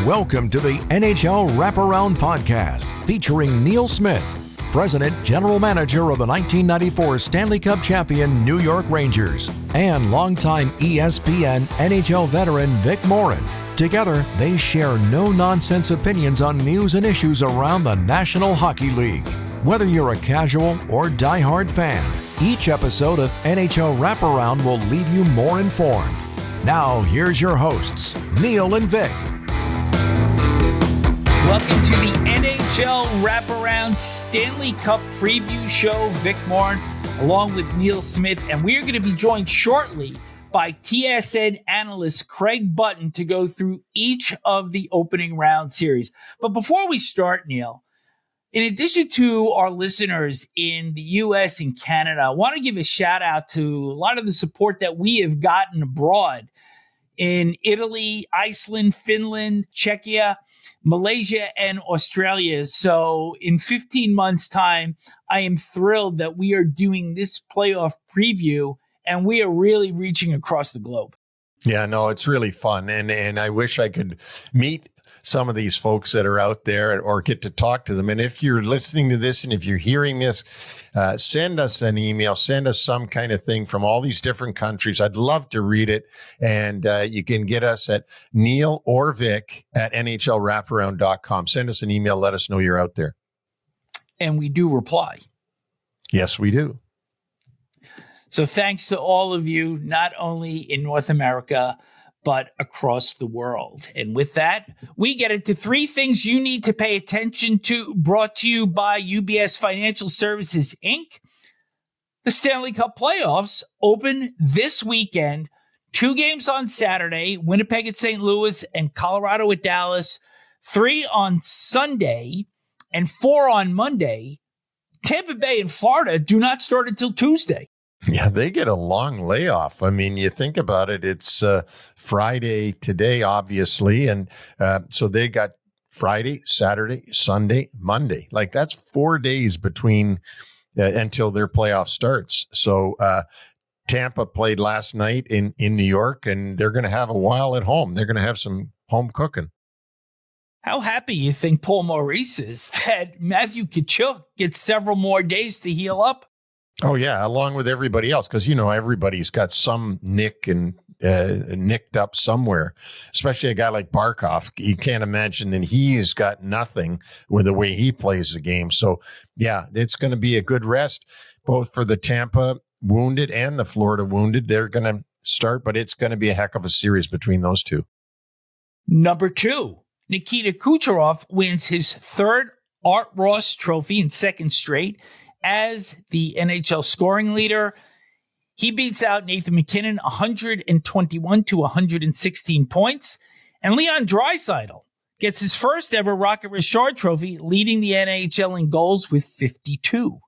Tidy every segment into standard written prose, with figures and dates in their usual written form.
Welcome to the NHL Wraparound podcast featuring Neil Smith, President General Manager of the 1994 Stanley Cup champion New York Rangers, and longtime ESPN NHL veteran Vic Morren. Together, they share no-nonsense opinions on news and issues around the National Hockey League. Whether you're a casual or diehard fan, each episode of NHL Wraparound will leave you more informed. Now, here's your hosts, Neil and Vic. Welcome to the NHL Wraparound Stanley Cup preview show. Vic Morren, along with Neil Smith, and we're going to be joined shortly by TSN Analyst Craig Button to go through each of the opening round series. But before we start, Neil, in addition to our listeners in the U.S. and Canada, I want to give a shout out to a lot of the support that we have gotten abroad in Italy, Iceland, Finland, Czechia, Malaysia, and Australia. So in 15 months' time, I am thrilled that we are doing this playoff preview, and we are really reaching across the globe. Yeah, no, it's really fun. And I wish I could meet some of these folks that are out there or get to talk to them. And if you're listening to this and if you're hearing this, send us an email, send us some kind of thing from all these different countries. I'd love to read it. And you can get us at Neil or Vic at NHLWraparound.com. Send us an email. Let us know you're out there. And we do reply. Yes, we do. So thanks to all of you, not only in North America, but across the world. And with that, we get into three things you need to pay attention to, brought to you by UBS Financial Services, Inc. The Stanley Cup Playoffs open this weekend. 2 games on Saturday, Winnipeg at St. Louis and Colorado at Dallas. 3 on Sunday and 4 on Monday. Tampa Bay and Florida do not start until Tuesday. Yeah, they get a long layoff. I mean, you think about it, it's Friday today, obviously. And so they got Friday, Saturday, Sunday, Monday. Like that's 4 days between until their playoff starts. So Tampa played last night in New York, and they're going to have a while at home. They're going to have some home cooking. How happy you think Paul Maurice is that Matthew Tkachuk gets several more days to heal up? Oh, yeah, along with everybody else, because, you know, everybody's got some nick and nicked up somewhere, especially a guy like Barkov. You can't imagine that he's got nothing with the way he plays the game. So, yeah, it's going to be a good rest, both for the Tampa wounded and the Florida wounded. They're going to start, but it's going to be a heck of a series between those two. Number 2, Nikita Kucherov wins his 3rd Art Ross Trophy in 2nd straight as the NHL scoring leader. He beats out Nathan MacKinnon 121 to 116 points. And Leon Draisaitl gets his first ever Rocket Richard Trophy, leading the NHL in goals with 52.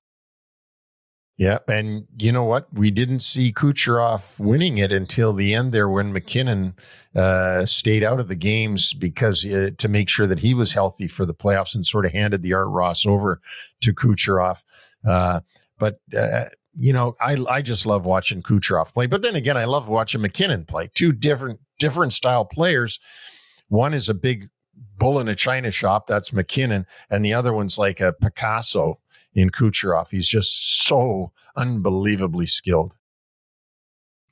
Yeah, and you know what? We didn't see Kucherov winning it until the end there when MacKinnon stayed out of the games because to make sure that he was healthy for the playoffs and sort of handed the Art Ross over to Kucherov. But you know, I just love watching Kucherov play. But then again, I love watching MacKinnon play. 2 different style players. One is a big bull in a china shop. That's MacKinnon. And the other one's like a Picasso in Kucherov. He's just so unbelievably skilled.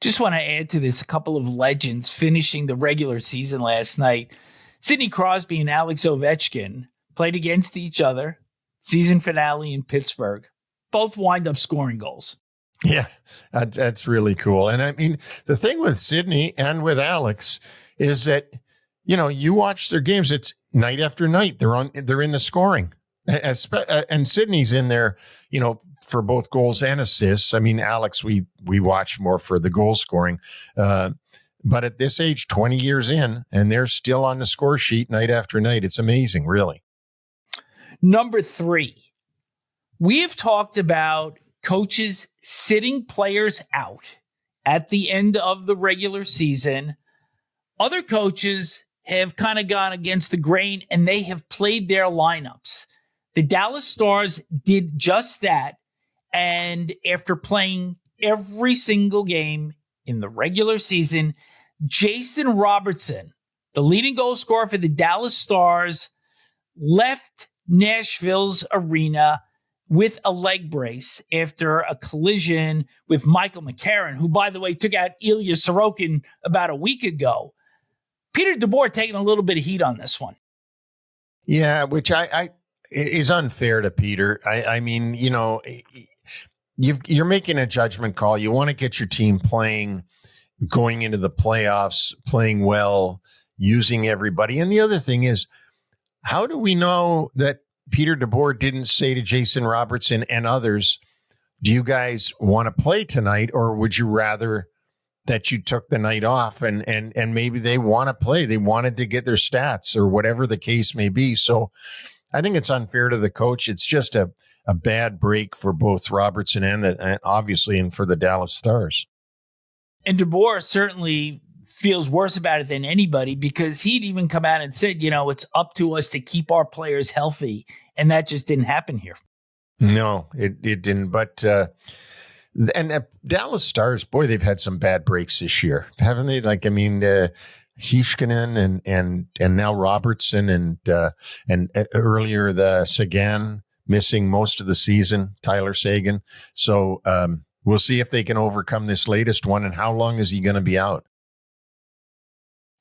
Just want to add to this a couple of legends finishing the regular season last night. Sidney Crosby and Alex Ovechkin played against each other. Season finale in Pittsburgh. Both wind up scoring goals. Yeah, that's really cool. And I mean, the thing with Sidney and with Alex is that, you know, you watch their games, it's night after night. They're in the scoring. And Sidney's in there, you know, for both goals and assists. I mean, Alex, we watch more for the goal scoring. But at this age, 20 years in, and they're still on the score sheet night after night. It's amazing, really. Number 3, we have talked about coaches sitting players out at the end of the regular season. Other coaches have kind of gone against the grain, and they have played their lineups. The Dallas Stars did just that. And after playing every single game in the regular season, Jason Robertson the leading goal scorer for the Dallas Stars, left Nashville's arena with a leg brace after a collision with Michael McCarron, who, by the way, took out Ilya Sorokin about a week ago. Peter DeBoer taking a little bit of heat on this one. Yeah, which I is unfair to Peter. I mean, you know, you're making a judgment call. You want to get your team playing, going into the playoffs, playing well, using everybody. And the other thing is, how do we know that Peter DeBoer didn't say to Jason Robertson and others, do you guys want to play tonight, or would you rather that you took the night off and maybe they want to play? They wanted to get their stats or whatever the case may be. So I think it's unfair to the coach. It's just a bad break for both Robertson and obviously and for the Dallas Stars. And DeBoer certainly feels worse about it than anybody, because he'd even come out and said, you know, it's up to us to keep our players healthy. And that just didn't happen here. No, it didn't. But and Dallas Stars, boy, they've had some bad breaks this year, haven't they? Like, I mean, Heiskanen and now Robertson and earlier the Sagan missing most of the season, Tyler Sagan. So we'll see if they can overcome this latest one. And how long is he going to be out?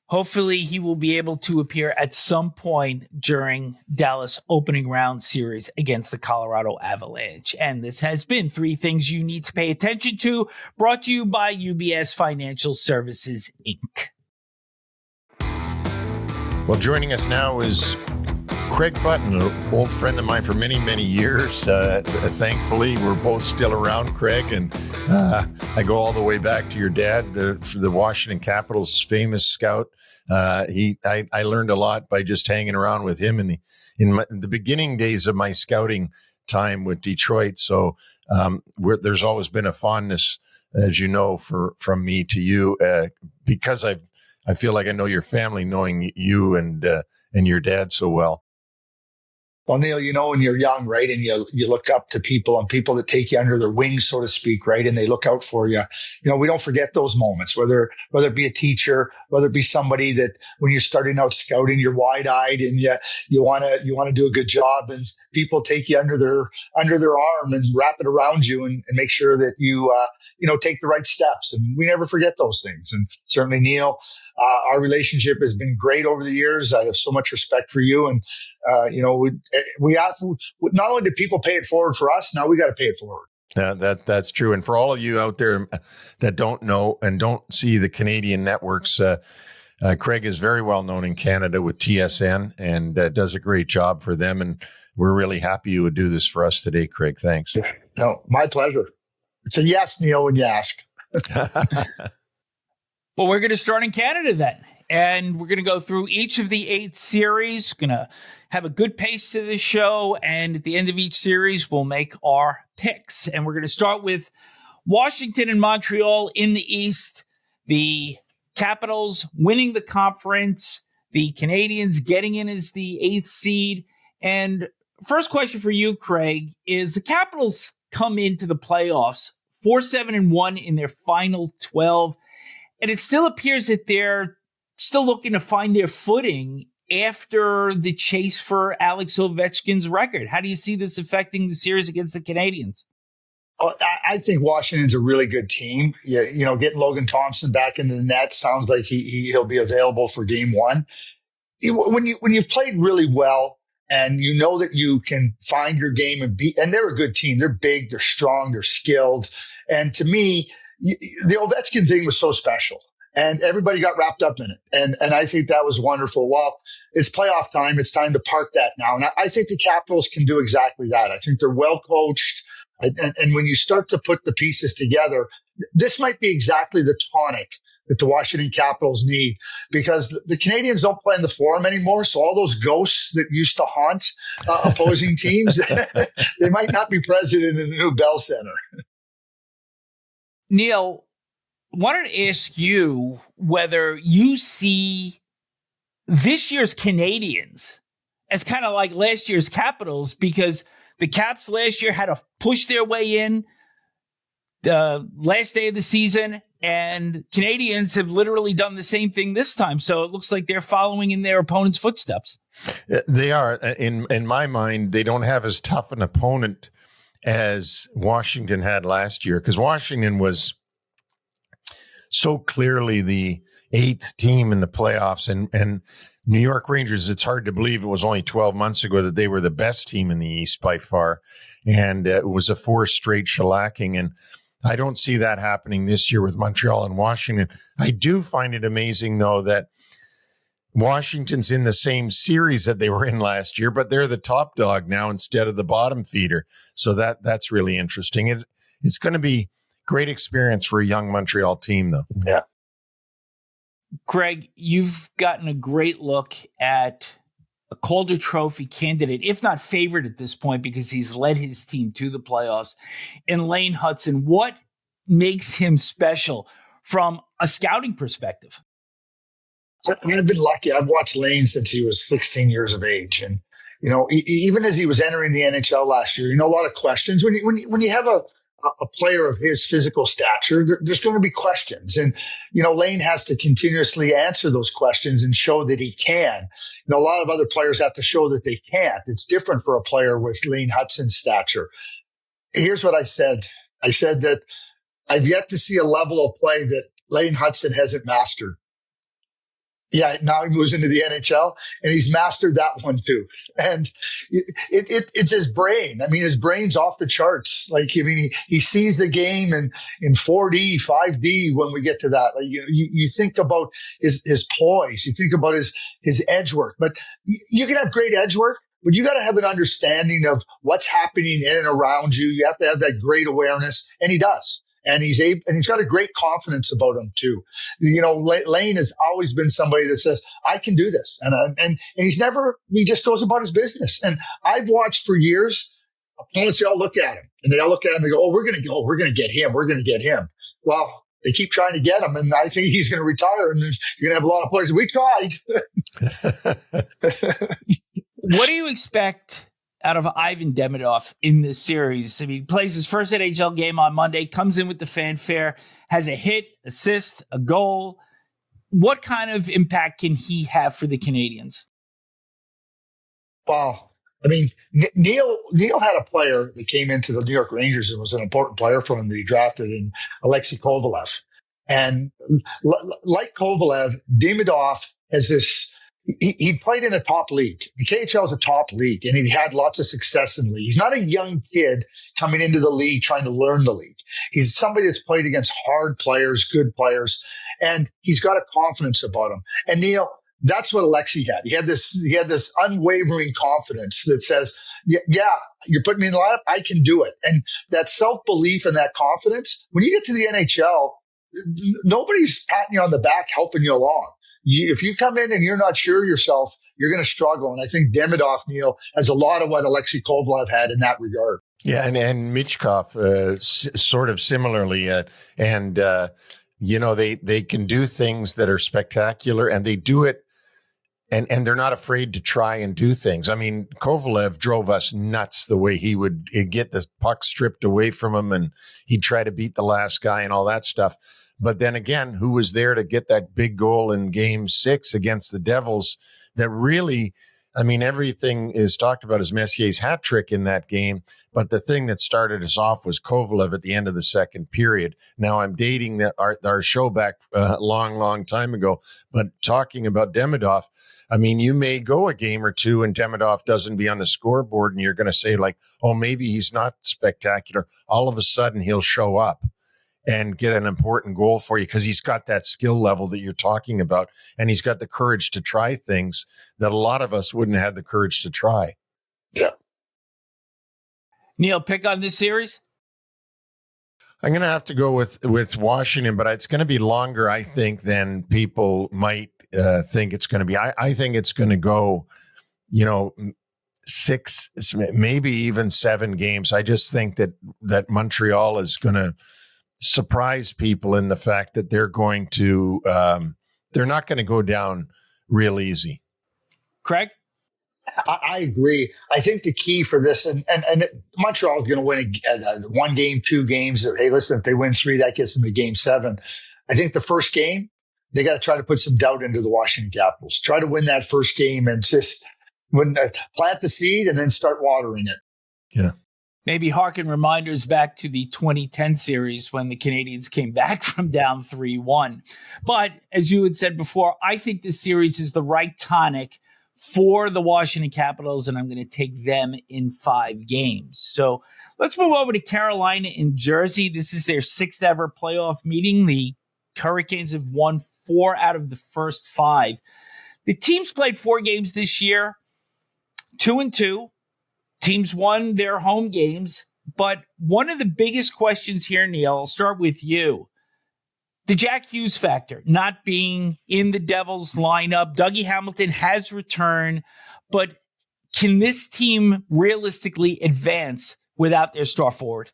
Hopefully he will be able to appear at some point during Dallas opening round series against the Colorado Avalanche. And this has been 3 Things You Need to Pay Attention To, brought to you by UBS Financial Services, Inc. Well, joining us now is Craig Button, an old friend of mine for many, many years. Thankfully, we're both still around, Craig, and I go all the way back to your dad, the Washington Capitals famous scout. I learned a lot by just hanging around with him in the beginning days of my scouting time with Detroit. So there's always been a fondness, as you know, from me to you, because I feel like I know your family, knowing you and your dad so well. Well, Neil, you know, when you're young, right, and you look up to people and people that take you under their wings, so to speak, right, and they look out for you. You know, we don't forget those moments, whether it be a teacher, whether it be somebody that when you're starting out scouting, you're wide-eyed and you want to do a good job, and people take you under their arm and wrap it around you and make sure that you take the right steps. And we never forget those things. And certainly, Neil, our relationship has been great over the years. I have so much respect for you, and we have, not only do people pay it forward for us, now we got to pay it forward. That's true. And for all of you out there that don't know and don't see the Canadian networks, Craig is very well known in Canada with TSN and does a great job for them. And we're really happy you would do this for us today, Craig. Thanks. No, my pleasure. It's a yes, Neil, when you ask. Well, we're going to start in Canada then. And we're going to go through each of the 8 series. We're going to have a good pace to this show. And at the end of each series, we'll make our picks. And we're going to start with Washington and Montreal in the East. The Capitals winning the conference. The Canadiens getting in as the 8th seed. And first question for you, Craig, is the Capitals come into the playoffs 4-7-1 in their final 12. And it still appears that they're still looking to find their footing after the chase for Alex Ovechkin's record. How do you see this affecting the series against the Canadiens? I think Washington's a really good team. You know, getting Logan Thompson back into the net sounds like he'll be available for game 1. When you've played really well and you know that you can find your game and they're a good team. They're big, they're strong, they're skilled. And to me, the Ovechkin thing was so special. And everybody got wrapped up in it. And I think that was wonderful. Well, it's playoff time. It's time to park that now. And I think the Capitals can do exactly that. I think they're well coached. And when you start to put the pieces together, this might be exactly the tonic that the Washington Capitals need, because the Canadiens don't play in the Forum anymore. So all those ghosts that used to haunt opposing teams, they might not be present in the new Bell Center. Neil, wanted to ask you whether you see this year's Canadiens as kind of like last year's Capitals, because the Caps last year had to push their way in. last day of the season, and Canadians have literally done the same thing this time. So it looks like they're following in their opponent's footsteps. They are. In my mind, they don't have as tough an opponent as Washington had last year, because Washington was so clearly the 8th team in the playoffs, and New York Rangers, it's hard to believe it was only 12 months ago that they were the best team in the East by far. And it was a 4 straight shellacking. And I don't see that happening this year with Montreal and Washington. I do find it amazing, though, that Washington's in the same series that they were in last year, but they're the top dog now instead of the bottom feeder. So that's really interesting. It's going to be great experience for a young Montreal team, though. Yeah. Greg, you've gotten a great look at a Calder Trophy candidate, if not favorite at this point, because he's led his team to the playoffs, in Lane Hutson. What makes him special from a scouting perspective? I've been lucky. I've watched Lane since he was 16 years of age. And, even as he was entering the NHL last year, a lot of questions. When you have a player of his physical stature, there's going to be questions. And, Lane has to continuously answer those questions and show that he can. A lot of other players have to show that they can't. It's different for a player with Lane Hutson's stature. Here's what I said. I said that I've yet to see a level of play that Lane Hutson hasn't mastered. Yeah, now he moves into the NHL, and he's mastered that one too. And it's his brain. I mean, his brain's off the charts. He sees the game in 4D, 5D when we get to that. You think about his poise. You think about his edge work. But you can have great edge work, but you got to have an understanding of what's happening in and around you. You have to have that great awareness, and he does. And he's got a great confidence about him too. Lane has always been somebody that says, I can do this. And he just goes about his business. And I've watched for years, opponents, they all look at him and they all look at him and go, we're going to get him. We're going to get him. Well, they keep trying to get him. And I think he's going to retire, and you're going to have a lot of players. We tried. What do you expect out of Ivan Demidov in this series? I mean, he plays his first NHL game on Monday, comes in with the fanfare, has a hit, assist, a goal. What kind of impact can he have for the Canadians? Wow. I mean, Neil had a player that came into the New York Rangers and was an important player for him that he drafted in Alexei Kovalev. And like Kovalev, Demidov has this. He played in a top league. The KHL is a top league, and he had lots of success in the league. He's not a young kid coming into the league trying to learn the league. He's somebody that's played against hard players, good players, and he's got a confidence about him. And Neil, that's what Alexei had. He had this unwavering confidence that says, yeah, you're putting me in the lineup, I can do it. And that self-belief and that confidence, when you get to the NHL, nobody's patting you on the back, helping you along. If you come in and you're not sure yourself, you're going to struggle. And I think Demidov, Neil, has a lot of what Alexei Kovalev had in that regard. Yeah, and Michkov sort of similarly. They can do things that are spectacular, and they do it, and they're not afraid to try and do things. I mean, Kovalev drove us nuts the way he would get the puck stripped away from him, and he'd try to beat the last guy and all that stuff. But then again, who was there to get that big goal in Game 6 against the Devils that really, I mean, everything is talked about as Messier's hat trick in that game. But the thing that started us off was Kovalev at the end of the second period. Now, I'm dating our show back a long time ago. But talking about Demidov, I mean, you may go a game or two and Demidov doesn't be on the scoreboard, and you're going to say, like, oh, maybe he's not spectacular. All of a sudden, he'll show up and get an important goal for you because he's got that skill level that you're talking about, and he's got the courage to try things that a lot of us wouldn't have the courage to try. Yeah. Neil, pick on this series? I'm going to have to go with Washington, but it's going to be longer, I think, than people might think it's going to be. I think it's going to go, 6, maybe even 7 games. I just think that Montreal is going to surprise people in the fact that they're not going to go down real easy. Craig? I agree. I think the key for this, and Montreal is going to win one game, 2 games. Hey, listen, if they win 3, that gets them to game 7. I think the first game, they got to try to put some doubt into the Washington Capitals. Try to win that first game and just plant the seed and then start watering it. Yeah. Maybe hearken reminders back to the 2010 series when the Canadiens came back from down 3-1. But as you had said before, I think this series is the right tonic for the Washington Capitals, and I'm going to take them in 5 games. So let's move over to Carolina in Jersey. This is their 6th ever playoff meeting. The Hurricanes have won 4 out of the first 5. The teams played 4 games this year, 2-2. Teams won their home games. But one of the biggest questions here, Neil, I'll start with you. The Jack Hughes factor, not being in the Devils lineup. Dougie Hamilton has returned, but can this team realistically advance without their star forward?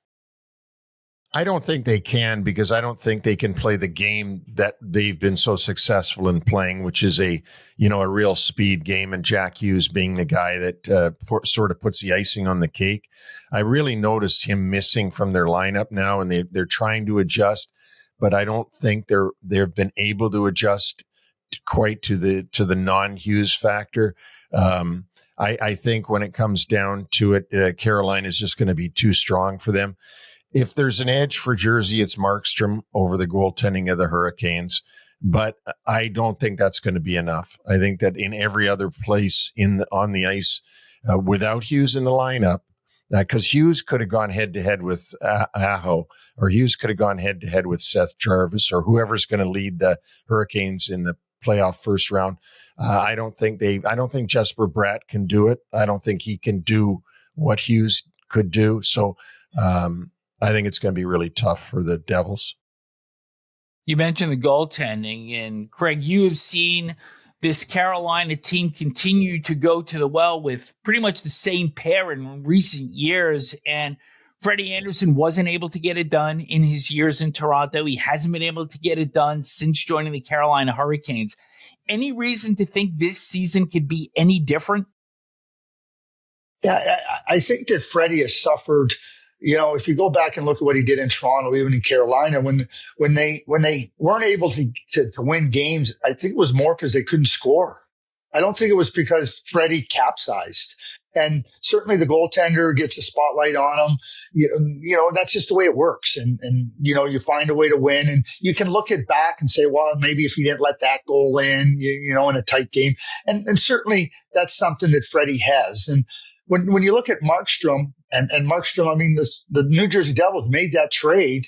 I don't think they can, because I don't think they can play the game that they've been so successful in playing, which is a real speed game, and Jack Hughes being the guy that sort of puts the icing on the cake. I really notice him missing from their lineup now, and they're trying to adjust, but I don't think they've been able to adjust quite to the non-Hughes factor. I think when it comes down to it, Carolina is just going to be too strong for them. If there's an edge for Jersey, it's Markstrom over the goaltending of the Hurricanes, but I don't think that's going to be enough. I think that in every other place on the ice, without Hughes in the lineup, because Hughes could have gone head-to-head with Aho, or Hughes could have gone head-to-head with Seth Jarvis, or whoever's going to lead the Hurricanes in the playoff first round. I don't think Jesper Bratt can do it. I don't think he can do what Hughes could do. So I think it's going to be really tough for the Devils. You mentioned the goaltending, and Craig, you have seen this Carolina team continue to go to the well with pretty much the same pair in recent years. And Freddie Anderson wasn't able to get it done in his years in Toronto. He hasn't been able to get it done since joining the Carolina Hurricanes. Any reason to think this season could be any different? Yeah, I think that Freddie has suffered. If you go back and look at what he did in Toronto, even in Carolina, when they weren't able to win games, I think it was more because they couldn't score. I don't think it was because Freddie capsized. And certainly the goaltender gets a spotlight on him. That's just the way it works. And you find a way to win. And you can look it back and say, well, maybe if he didn't let that goal in, in a tight game. And certainly that's something that Freddie has. And when you look at Markstrom, and Markstrom, I mean, the New Jersey Devils made that trade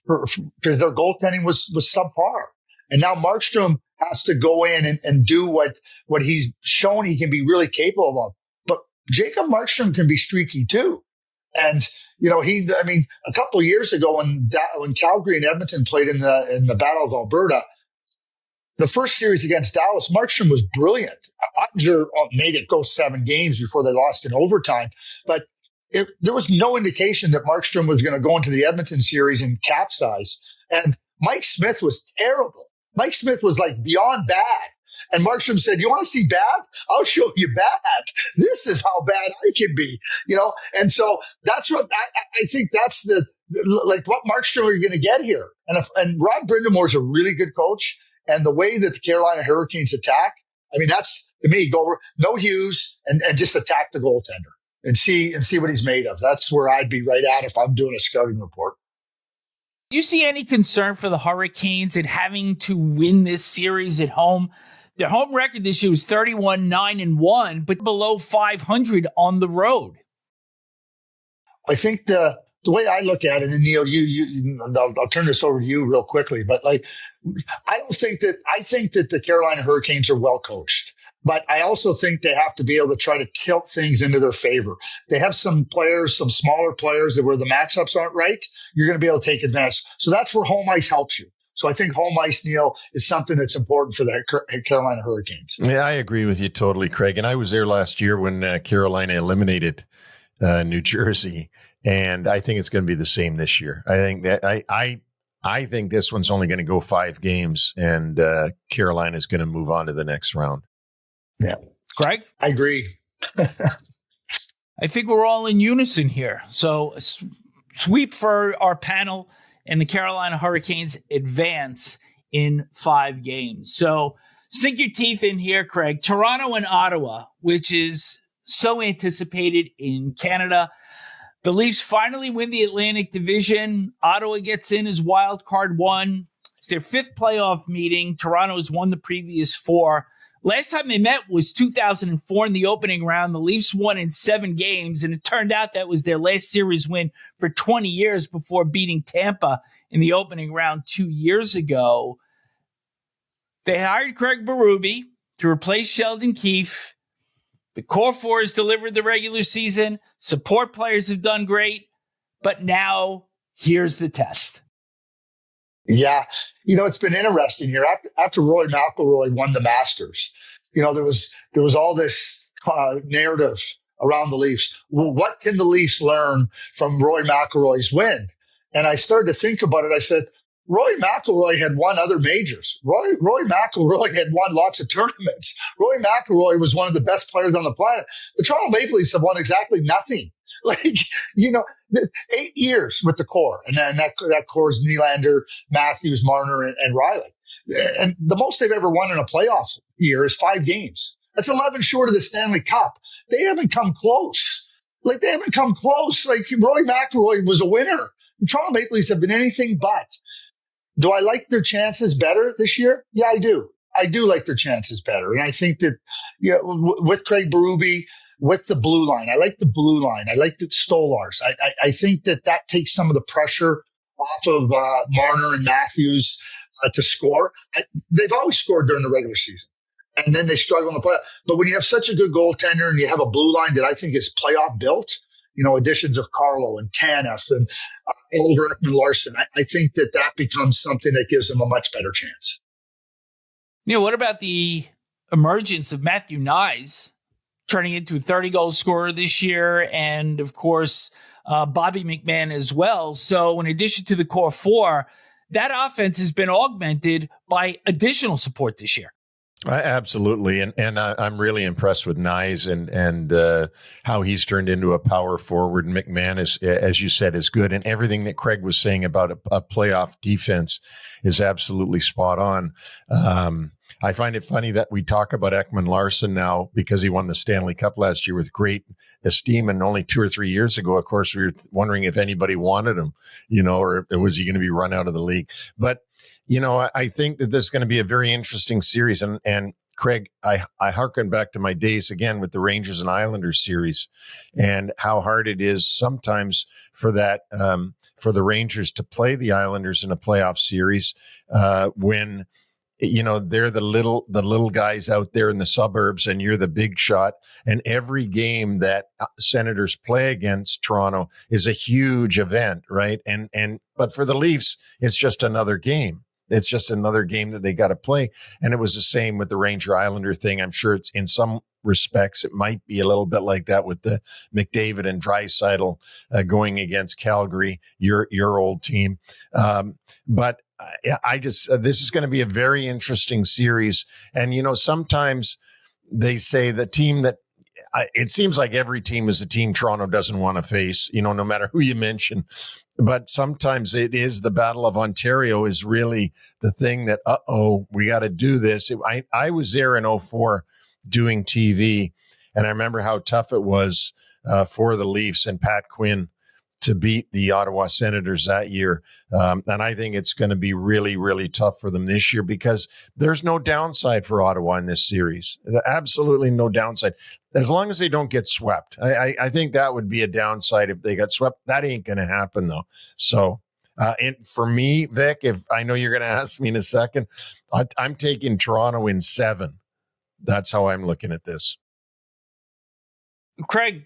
because their goaltending was subpar. And now Markstrom has to go in and do what he's shown he can be really capable of. But Jacob Markstrom can be streaky too. And, a couple of years ago when Calgary and Edmonton played in the Battle of Alberta, the first series against Dallas, Markstrom was brilliant. Ottinger made it go 7 games before they lost in overtime. But there was no indication that Markstrom was going to go into the Edmonton series and capsize. And Mike Smith was terrible. Mike Smith was like beyond bad. And Markstrom said, "You want to see bad? I'll show you bad. This is how bad I can be." And so that's what I think that's what Markstrom are you going to get here? And Rod Brindamore's a really good coach. And the way that the Carolina Hurricanes attack, I mean, that's, to me, go no Hughes and just attack the goaltender and see what he's made of. That's where I'd be right at if I'm doing a scouting report. Do you see any concern for the Hurricanes in having to win this series at home? Their home record this year was 31-9-1, but below 500 on the road. I think the way I look at it, and Neil, I'll turn this over to you real quickly, but I think that the Carolina Hurricanes are well coached, but I also think they have to be able to try to tilt things into their favor. They have some players, some smaller players that where the matchups aren't right, you're going to be able to take advantage. So that's where home ice helps you. So I think home ice, Neil, is something that's important for the Carolina Hurricanes. Yeah, I agree with you totally, Craig. And I was there last year when Carolina eliminated New Jersey. And I think it's going to be the same this year. I think that I think this one's only going to go 5 games, and Carolina is going to move on to the next round. Yeah, Greg, I agree. I think we're all in unison here. So sweep for our panel, and the Carolina Hurricanes advance in 5 games. So sink your teeth in here, Craig. Toronto and Ottawa, which is so anticipated in Canada. The Leafs finally win the Atlantic Division. Ottawa gets in as wild card 1. It's their 5th playoff meeting. Toronto has won the previous 4. Last time they met was 2004 in the opening round. The Leafs won in 7 games, and it turned out that was their last series win for 20 years before beating Tampa in the opening round 2 years ago. They hired Craig Berube to replace Sheldon Keefe. The core 4 has delivered the regular season. Support players have done great. But now, here's the test. Yeah. It's been interesting here. After Roy McIlroy won the Masters, there was all this narrative around the Leafs. Well, what can the Leafs learn from Roy McIlroy's win? And I started to think about it. I said, Roy McIlroy had won other majors. Roy McIlroy had won lots of tournaments. Roy McIlroy was one of the best players on the planet. The Toronto Maple Leafs have won exactly nothing. 8 years with the core. And then that core is Nylander, Matthews, Marner, and Riley. And the most they've ever won in a playoff year is 5 games. That's 11 short of the Stanley Cup. They haven't come close. Roy McIlroy was a winner. The Toronto Maple Leafs have been anything but. Do I like their chances better this year? Yeah, I do. I do like their chances better. And I think that, with Craig Berube, with the blue line, I like the blue line. I like the Stolars. I think that takes some of the pressure off of Marner and Matthews to score. They've always scored during the regular season, and then they struggle in the playoff. But when you have such a good goaltender and you have a blue line that I think is playoff built, additions of Carlo and Tanev and Oliver Ekman-Larsson, I think that becomes something that gives them a much better chance. Neil, what about the emergence of Matthew Knies turning into a 30-goal scorer this year, and, of course, Bobby McMann as well? So in addition to the core 4, that offense has been augmented by additional support this year. Absolutely. And I'm really impressed with Knies and how he's turned into a power forward. And McMahon, is, as you said, is good. And everything that Craig was saying about a playoff defense is absolutely spot on. I find it funny that we talk about Ekman-Larsson now because he won the Stanley Cup last year with great esteem. And only 2 or 3 years ago, of course, we were wondering if anybody wanted him, or was he going to be run out of the league? But I think that this is going to be a very interesting series. And Craig, I hearken back to my days again with the Rangers and Islanders series and how hard it is sometimes for the Rangers to play the Islanders in a playoff series when they're the little guys out there in the suburbs and you're the big shot. And every game that Senators play against Toronto is a huge event, right? But for the Leafs, it's just another game. It's just another game that they got to play. And it was the same with the Ranger Islander thing. I'm sure it's in some respects, it might be a little bit like that with the McDavid and Draisaitl going against Calgary, your old team. But this is going to be a very interesting series. And, sometimes they say the team that, it seems like every team is a team Toronto doesn't want to face, no matter who you mention. But sometimes it is the Battle of Ontario is really the thing that, we got to do this. I was there in 2004 doing TV, and I remember how tough it was for the Leafs and Pat Quinn to beat the Ottawa Senators that year. And I think it's going to be really, really tough for them this year because there's no downside for Ottawa in this series. Absolutely no downside. As long as they don't get swept. I think that would be a downside if they got swept. That ain't going to happen, though. So and for me, Vic, if I know you're going to ask me in a second, I'm taking Toronto in 7. That's how I'm looking at this. Craig,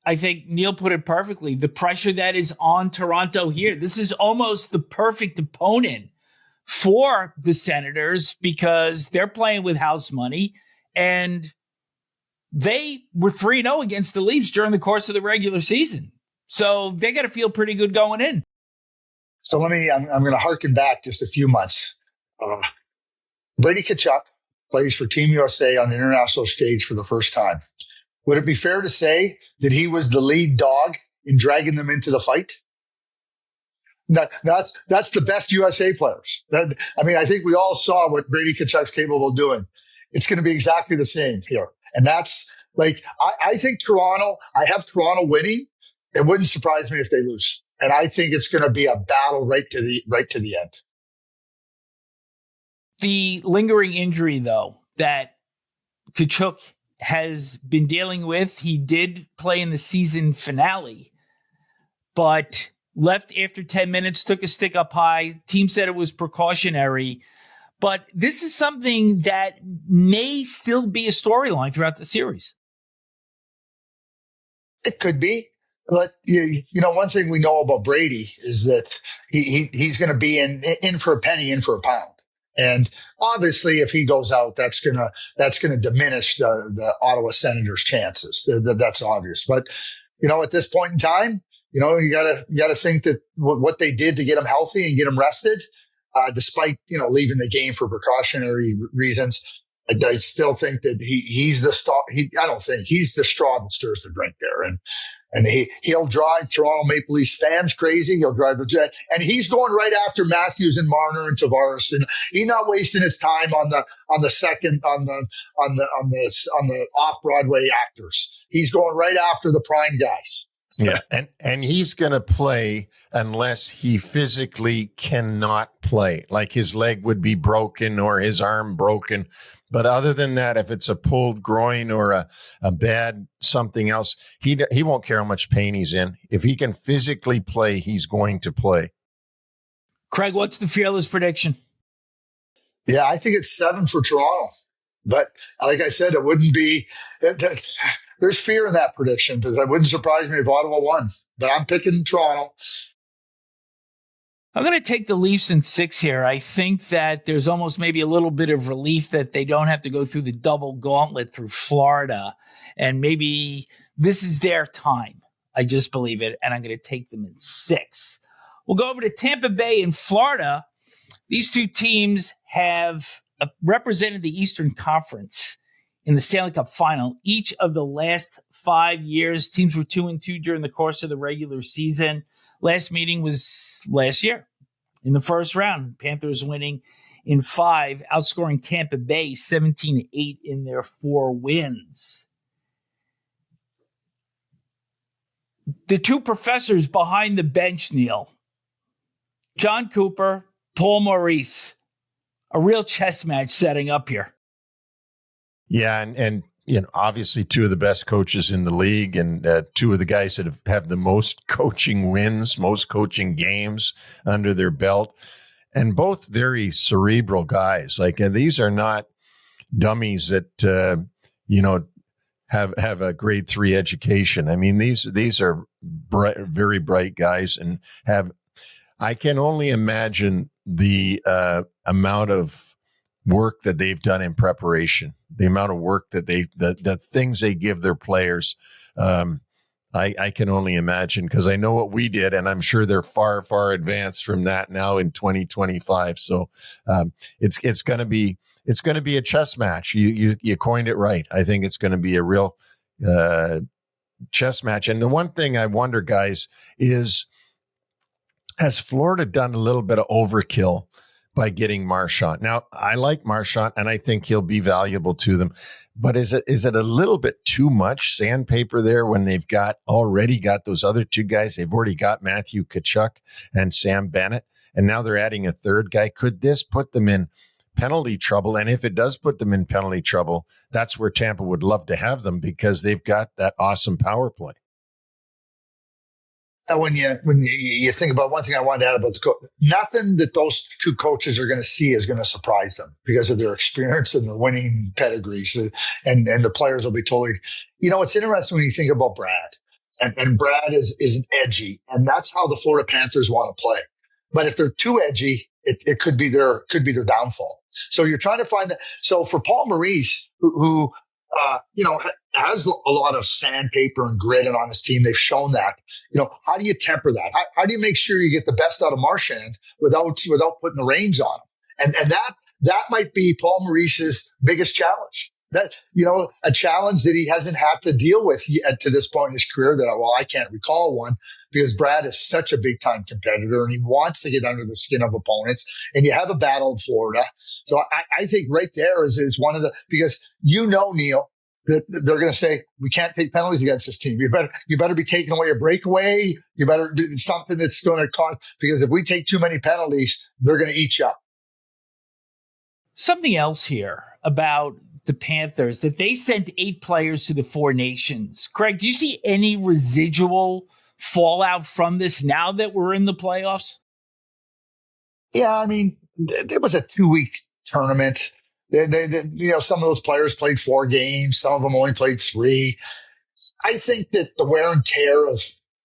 I think Neil put it perfectly. The pressure that is on Toronto here. This is almost the perfect opponent for the Senators because they're playing with house money and they were 3-0 against the Leafs during the course of the regular season. So they got to feel pretty good going in. So I'm going to harken back just a few months. Brady Tkachuk plays for Team USA on the international stage for the first time. would it be fair to say that he was the lead dog in dragging them into the fight? That's the best USA players. I think we all saw what Brady Tkachuk's capable of doing. It's going to be exactly the same here. And that's like, I think Toronto, I have Toronto winning. It wouldn't surprise me if they lose. And I think it's going to be a battle right to the end. The lingering injury, though, that Tkachuk has been dealing with, he did play in the season finale, but left after 10 minutes, took a stick up high. Team said it was precautionary. But this is something that may still be a storyline throughout the series. It could be. But, one thing we know about Brady is that he's going to be in for a penny, in for a pound. And obviously, if he goes out, that's gonna diminish the Ottawa Senators' chances. That's obvious. But at this point in time, you gotta think that what they did to get him healthy and get him rested, despite leaving the game for precautionary reasons, I still think that he's the straw. I don't think he's the straw that stirs the drink there, and he'll drive Toronto Maple Leafs fans crazy. He'll drive and he's going right after Matthews and Marner and Tavares, and he's not wasting his time on the off Broadway actors. He's going right after the prime guys. Yeah, and he's going to play unless he physically cannot play, like his leg would be broken or his arm broken. But other than that, if it's a pulled groin or a bad something else, he won't care how much pain he's in. If he can physically play, he's going to play. Craig, what's the fearless prediction? Yeah, I think it's 7 for Toronto. But like I said, it wouldn't be there's fear in that prediction because it wouldn't surprise me if Ottawa won. But I'm picking Toronto. I'm going to take the Leafs in 6 here. I think that there's almost maybe a little bit of relief that they don't have to go through the double gauntlet through Florida. And maybe this is their time. I just believe it. And I'm going to take them in 6. We'll go over to Tampa Bay in Florida. These two teams have represented the Eastern Conference in the Stanley Cup final. Each of the last 5 years, teams were 2-2 during the course of the regular season. Last meeting was last year in the first round. Panthers winning in 5, outscoring Tampa Bay 17-8 in their 4 wins. The two professors behind the bench, Neil, John Cooper, Paul Maurice, a real chess match setting up here. Yeah, and obviously 2 of the best coaches in the league, and 2 of the guys that have the most coaching wins, most coaching games under their belt, and both very cerebral guys. Like these are not dummies that have a grade 3 education. I mean, these are very bright guys, and I can only imagine the amount of work that they've done in preparation, the amount of work that the things they give their players. I can only imagine because I know what we did, and I'm sure they're far, far advanced from that now in 2025. So it's going to be a chess match. You coined it right. I think it's going to be a real chess match. And the one thing I wonder, guys, is has Florida done a little bit of overkill by getting Marchand? Now, I like Marchand, and I think he'll be valuable to them. But is it a little bit too much sandpaper there when they've already got those other 2 guys? They've already got Matthew Tkachuk and Sam Bennett, and now they're adding a 3rd guy. Could this put them in penalty trouble? And if it does put them in penalty trouble, that's where Tampa would love to have them because they've got that awesome power play. And when you think about one thing I wanted to add about nothing that those 2 coaches are going to see is going to surprise them because of their experience and their winning pedigrees, and the players will be totally. It's interesting when you think about Brad, and Brad is edgy, and that's how the Florida Panthers want to play. But if they're too edgy, it could be their downfall. So you're trying to find that. So for Paul Maurice, who has a lot of sandpaper and grit on his team. They've shown that. How do you temper that? How do you make sure you get the best out of Marchand without putting the reins on him? And that might be Paul Maurice's biggest challenge. That, a challenge that he hasn't had to deal with yet to this point in his career I can't recall one, because Brad is such a big time competitor and he wants to get under the skin of opponents, and you have a battle in Florida. So I think right there is one of the, because Neil, that they're going to say, we can't take penalties against this team. You better be taking away a breakaway. You better do something that's going to cause, because if we take too many penalties, they're going to eat you up. Something else here about the Panthers, that they sent 8 players to the Four Nations. Craig, do you see any residual fallout from this now that we're in the playoffs? Yeah, I mean, it was a 2-week tournament. They, some of those players played 4 games. Some of them only played 3. I think that the wear and tear of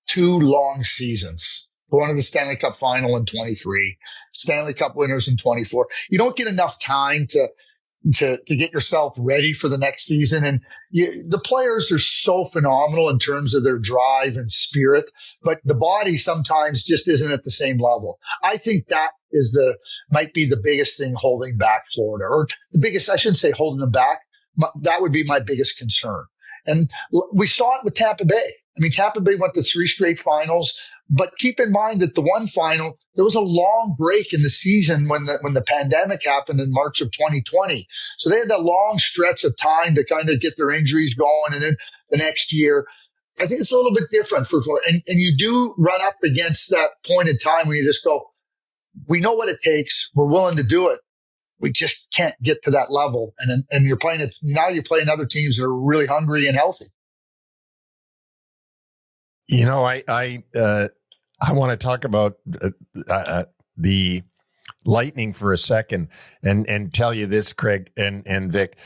2 long seasons, going to the Stanley Cup final in 23, Stanley Cup winners in 24, you don't get enough time to get yourself ready for the next season. And the players are so phenomenal in terms of their drive and spirit, but the body sometimes just isn't at the same level. I think that might be the biggest thing holding back Florida, or the biggest, I shouldn't say holding them back. That would be my biggest concern. And we saw it with Tampa Bay. I mean, Tampa Bay went to 3 straight finals, but keep in mind that the one final, there was a long break in the season when the pandemic happened in March of 2020. So they had that long stretch of time to kind of get their injuries going. And then the next year, I think it's a little bit different for Florida. And you do run up against that point in time when you just go, we know what it takes. We're willing to do it. We just can't get to that level. And you're playing you're playing other teams that are really hungry and healthy. I want to talk about the Lightning for a second and tell you this, Craig and Vic.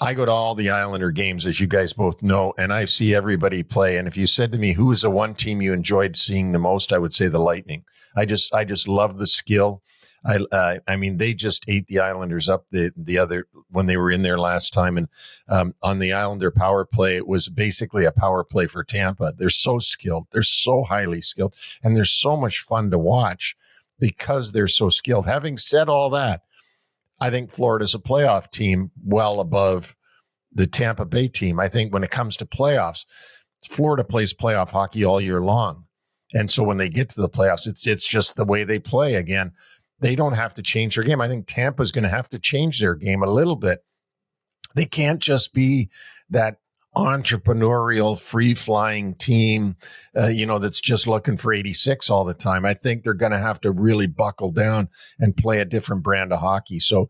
I go to all the Islander games, as you guys both know, and I see everybody play. And if you said to me, who is the one team you enjoyed seeing the most, I would say the Lightning. I just love the skill. I mean, they just ate the Islanders up the other when they were in there last time. And on the Islander power play, it was basically a power play for Tampa. They're so skilled. They're so highly skilled. And they're so much fun to watch because they're so skilled. Having said all that, I think Florida's a playoff team well above the Tampa Bay team. I think when it comes to playoffs, Florida plays playoff hockey all year long. And so when they get to the playoffs, it's just the way they play again. They don't have to change their game. I think Tampa's going to have to change their game a little bit. They can't just be that entrepreneurial, free-flying team, that's just looking for 86 all the time. I think they're going to have to really buckle down and play a different brand of hockey. So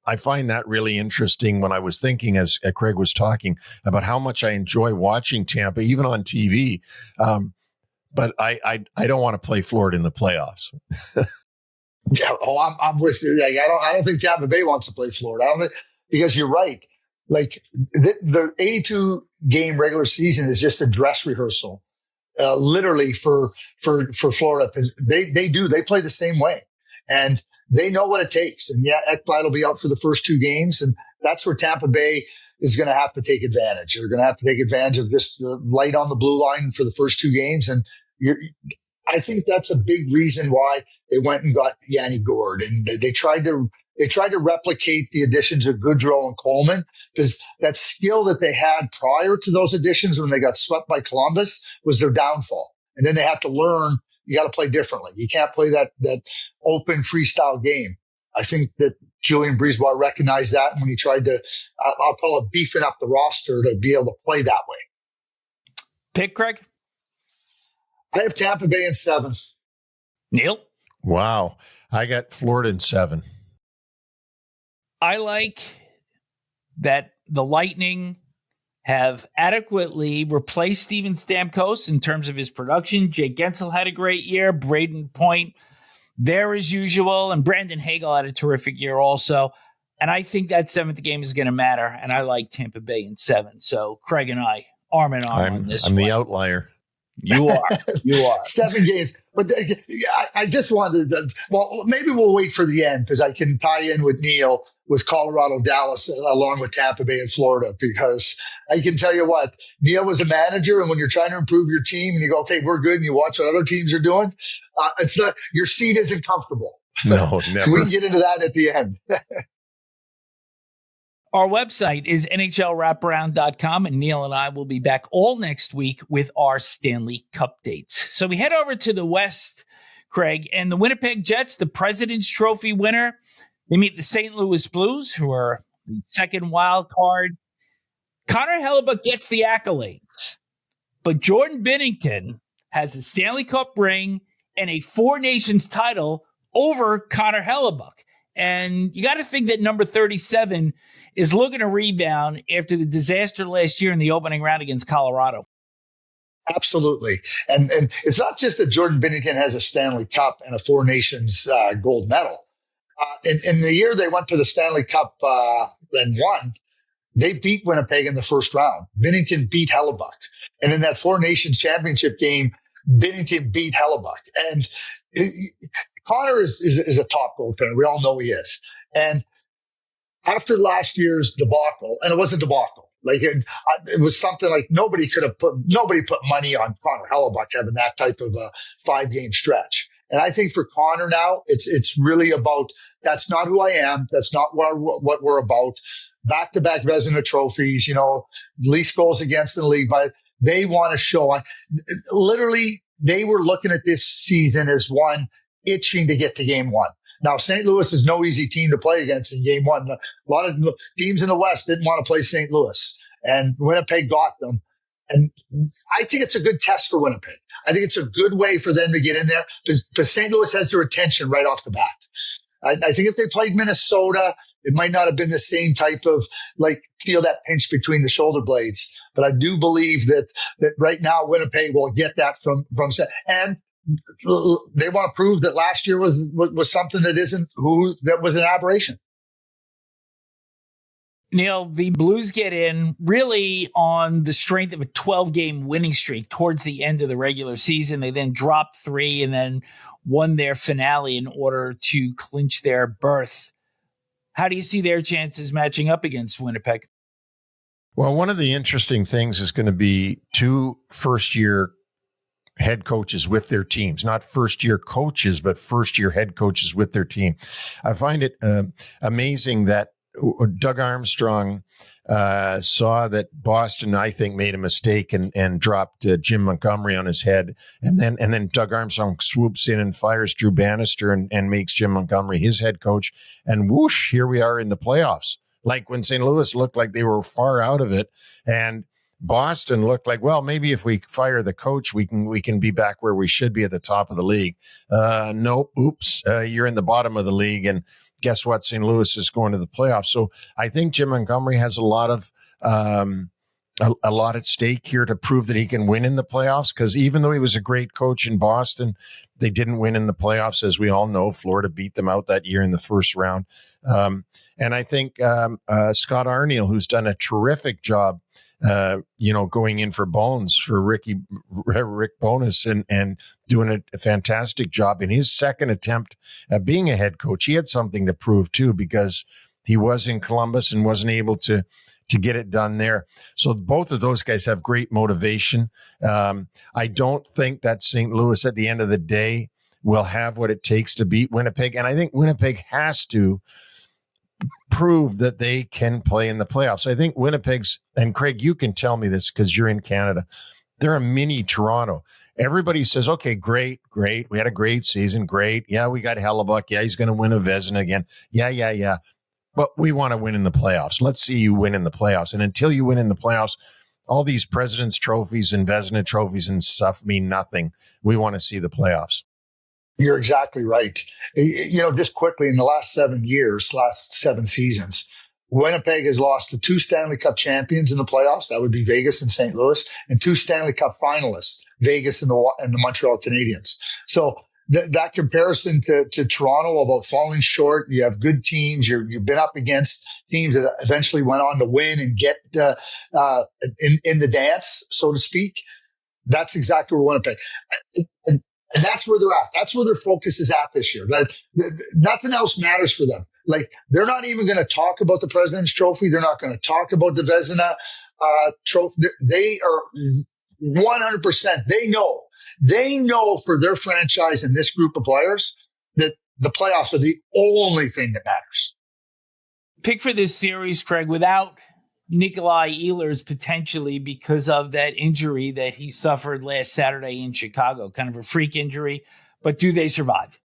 I find that really interesting when I was thinking, as Craig was talking, about how much I enjoy watching Tampa, even on TV. But I don't want to play Florida in the playoffs. Yeah, I'm with you. Like, I don't think Tampa Bay wants to play Florida. Because you're right. Like the 82 game regular season is just a dress rehearsal, literally for Florida, because they play the same way, and they know what it takes. And yeah, Ekblad will be out for the first 2 games, and that's where Tampa Bay is going to have to take advantage. They're going to have to take advantage of just light on the blue line for the first 2 games, and I think that's a big reason why they went and got Yanni Gourde, and they tried to replicate the additions of Goodrow and Coleman, because that skill that they had prior to those additions when they got swept by Columbus was their downfall. And then they have to learn you got to play differently. You can't play that open freestyle game. I think that Julian Brisebois recognized that when he tried to, I'll call it beefing up the roster to be able to play that way. Pick, Craig? I have Tampa Bay in 7. Neil? Wow. I got Florida in 7. I like that the Lightning have adequately replaced Steven Stamkos in terms of his production. Jake Gensel had a great year. Braden Point there as usual. And Brandon Hagel had a terrific year also. And I think that 7th game is going to matter. And I like Tampa Bay in 7. So Craig and I, arm in arm on this I'm one. the outlier. You are. 7 games. But I just wanted to, well, maybe we'll wait for the end because I can tie in with Neil with Colorado, Dallas, along with Tampa Bay and Florida, because I can tell you what, Neil was a manager. And when you're trying to improve your team and you go, okay, we're good. And you watch what other teams are doing, it's not, your seat isn't comfortable. No, never. We can get into that at the end. Our website is NHLWraparound.com, and Neil and I will be back all next week with our Stanley Cup dates. So we head over to the West, Craig, and the Winnipeg Jets, the President's Trophy winner, they meet the St. Louis Blues, who are the second wild card. Connor Hellebuyck gets the accolades, but Jordan Binnington has a Stanley Cup ring and a Four Nations title over Connor Hellebuyck. And you got to think that number 37 is looking to rebound after the disaster last year in the opening round against Colorado. Absolutely. And it's not just that Jordan Binnington has a Stanley Cup and a Four Nations gold medal. In the year they went to the Stanley Cup and won, they beat Winnipeg in the first round. Binnington beat Hellebuyck. And in that Four Nations championship game, Binnington beat Hellebuyck. And Connor is a top goaltender. We all know he is. And after last year's debacle, and it was a debacle, like it was something like nobody put money on Connor Hellebuyck having that type of a 5-game stretch. And I think for Connor now, it's really about, that's not who I am. That's not what we're about. Back-to-back Vezina trophies, least goals against in the league, but they want to show. Literally, they were looking at this season as one itching to get to game one. Now, St. Louis is no easy team to play against in game one. A lot of teams in the West didn't want to play St. Louis, and Winnipeg got them. And I think it's a good test for Winnipeg. I think it's a good way for them to get in there because St. Louis has their attention right off the bat. I think if they played Minnesota, it might not have been the same type of feel that pinch between the shoulder blades. But I do believe that right now Winnipeg will get that from and they want to prove that last year was something that was an aberration. Neil, the Blues get in really on the strength of a 12-game winning streak towards the end of the regular season. They then dropped 3 and then won their finale in order to clinch their berth. How do you see their chances matching up against Winnipeg? Well, one of the interesting things is going to be 2 first-year head coaches with their teams, not first-year coaches, but first-year head coaches with their team. I find it amazing that Doug Armstrong saw that Boston, I think, made a mistake and dropped Jim Montgomery on his head. And then Doug Armstrong swoops in and fires Drew Bannister and makes Jim Montgomery his head coach. And whoosh, here we are in the playoffs. Like when St. Louis looked like they were far out of it. And Boston looked like, well, maybe if we fire the coach, we can be back where we should be at the top of the league. Nope. Oops. You're in the bottom of the league. And guess what? St. Louis is going to the playoffs. So I think Jim Montgomery has a lot at stake here to prove that he can win in the playoffs. Because even though he was a great coach in Boston, they didn't win in the playoffs. As we all know, Florida beat them out that year in the first round. And I think Scott Arniel, who's done a terrific job, going in for Bones for Rick Bowness and doing a fantastic job in his second attempt at being a head coach. He had something to prove too, because he was in Columbus and wasn't able to get it done there. So both of those guys have great motivation. I don't think that St. Louis at the end of the day will have what it takes to beat Winnipeg. And I think Winnipeg has to prove that they can play in the playoffs. I think Winnipeg's, and Craig, you can tell me this because you're in Canada, they're a mini Toronto. Everybody says, okay, great. We had a great season. Great. Yeah, we got Hellebuyck. Yeah, he's going to win a Vezina again. Yeah. But we want to win in the playoffs. Let's see you win in the playoffs. And until you win in the playoffs, all these President's trophies and Vezina trophies and stuff mean nothing. We want to see the playoffs. You're exactly right. Just quickly, in the last 7 seasons, Winnipeg has lost to 2 Stanley Cup champions in the playoffs. That would be Vegas and St. Louis, and 2 Stanley Cup finalists, Vegas and the Montreal Canadiens. So that comparison to Toronto about falling short, you have good teams. You've been up against teams that eventually went on to win and get in the dance, so to speak. That's exactly where Winnipeg. And that's where they're at. That's where their focus is at this year. Nothing else matters for them. They're not even going to talk about the President's Trophy. They're not going to talk about the Vezina Trophy. They are 100%. They know for their franchise and this group of players that the playoffs are the only thing that matters. pick for this series, Craig, without Nikolai Ehlers potentially because of that injury that he suffered last Saturday in Chicago, kind of a freak injury. But do they survive?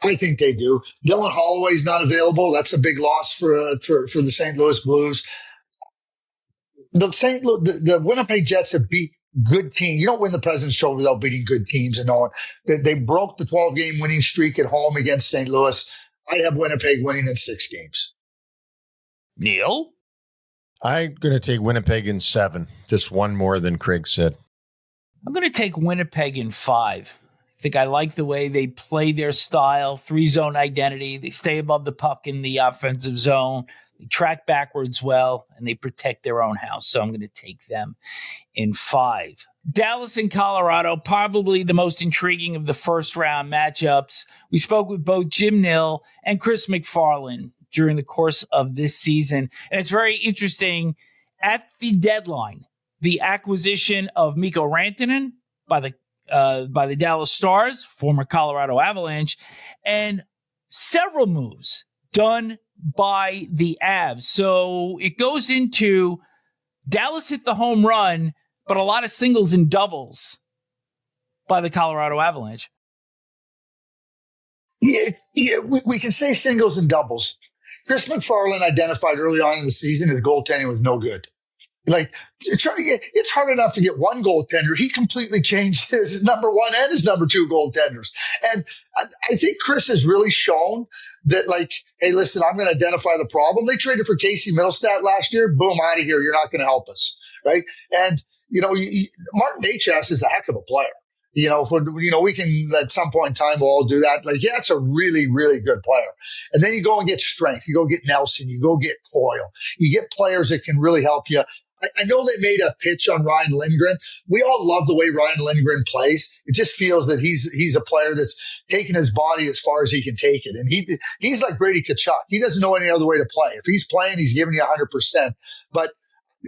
I think they do. Dylan Holloway's not available. That's a big loss for the St. Louis Blues. The Winnipeg Jets have beat good teams. You don't win the President's Trophy without beating good teams and knowing that they broke the 12-game winning streak at home against St. Louis. I have Winnipeg winning in 6 games. Neil? I'm going to take Winnipeg in 7, just one more than Craig said. I'm going to take Winnipeg in 5. I think I like the way they play their style, 3-zone identity. They stay above the puck in the offensive zone. They track backwards well, and they protect their own house. So I'm going to take them in 5. Dallas and Colorado, probably the most intriguing of the first-round matchups. We spoke with both Jim Nill and Chris McFarland during the course of this season. And it's very interesting. At the deadline, the acquisition of Mikko Rantanen by the Dallas Stars, former Colorado Avalanche, and several moves done by the Avs. So it goes into Dallas hit the home run, but a lot of singles and doubles by the Colorado Avalanche. Yeah, we can say singles and doubles. Chris McFarland identified early on in the season his goaltending was no good. Like, it's hard enough to get one goaltender. He completely changed his number 1 and his number 2 goaltenders. And I think Chris has really shown that, like, hey, listen, I'm going to identify the problem. They traded for Casey Middlestat last year. Boom, out of here. You're not going to help us. Right. And, Martin Necas is a heck of a player. We can at some point in time we'll all do that. Like, yeah, it's a really, really good player. And then you go and get strength. You go get Nelson. You go get Coyle. You get players that can really help you. I know they made a pitch on Ryan Lindgren. We all love the way Ryan Lindgren plays. It just feels that he's a player that's taking his body as far as he can take it. And he's like Brady Tkachuk. He doesn't know any other way to play. If he's playing, he's giving you 100%. But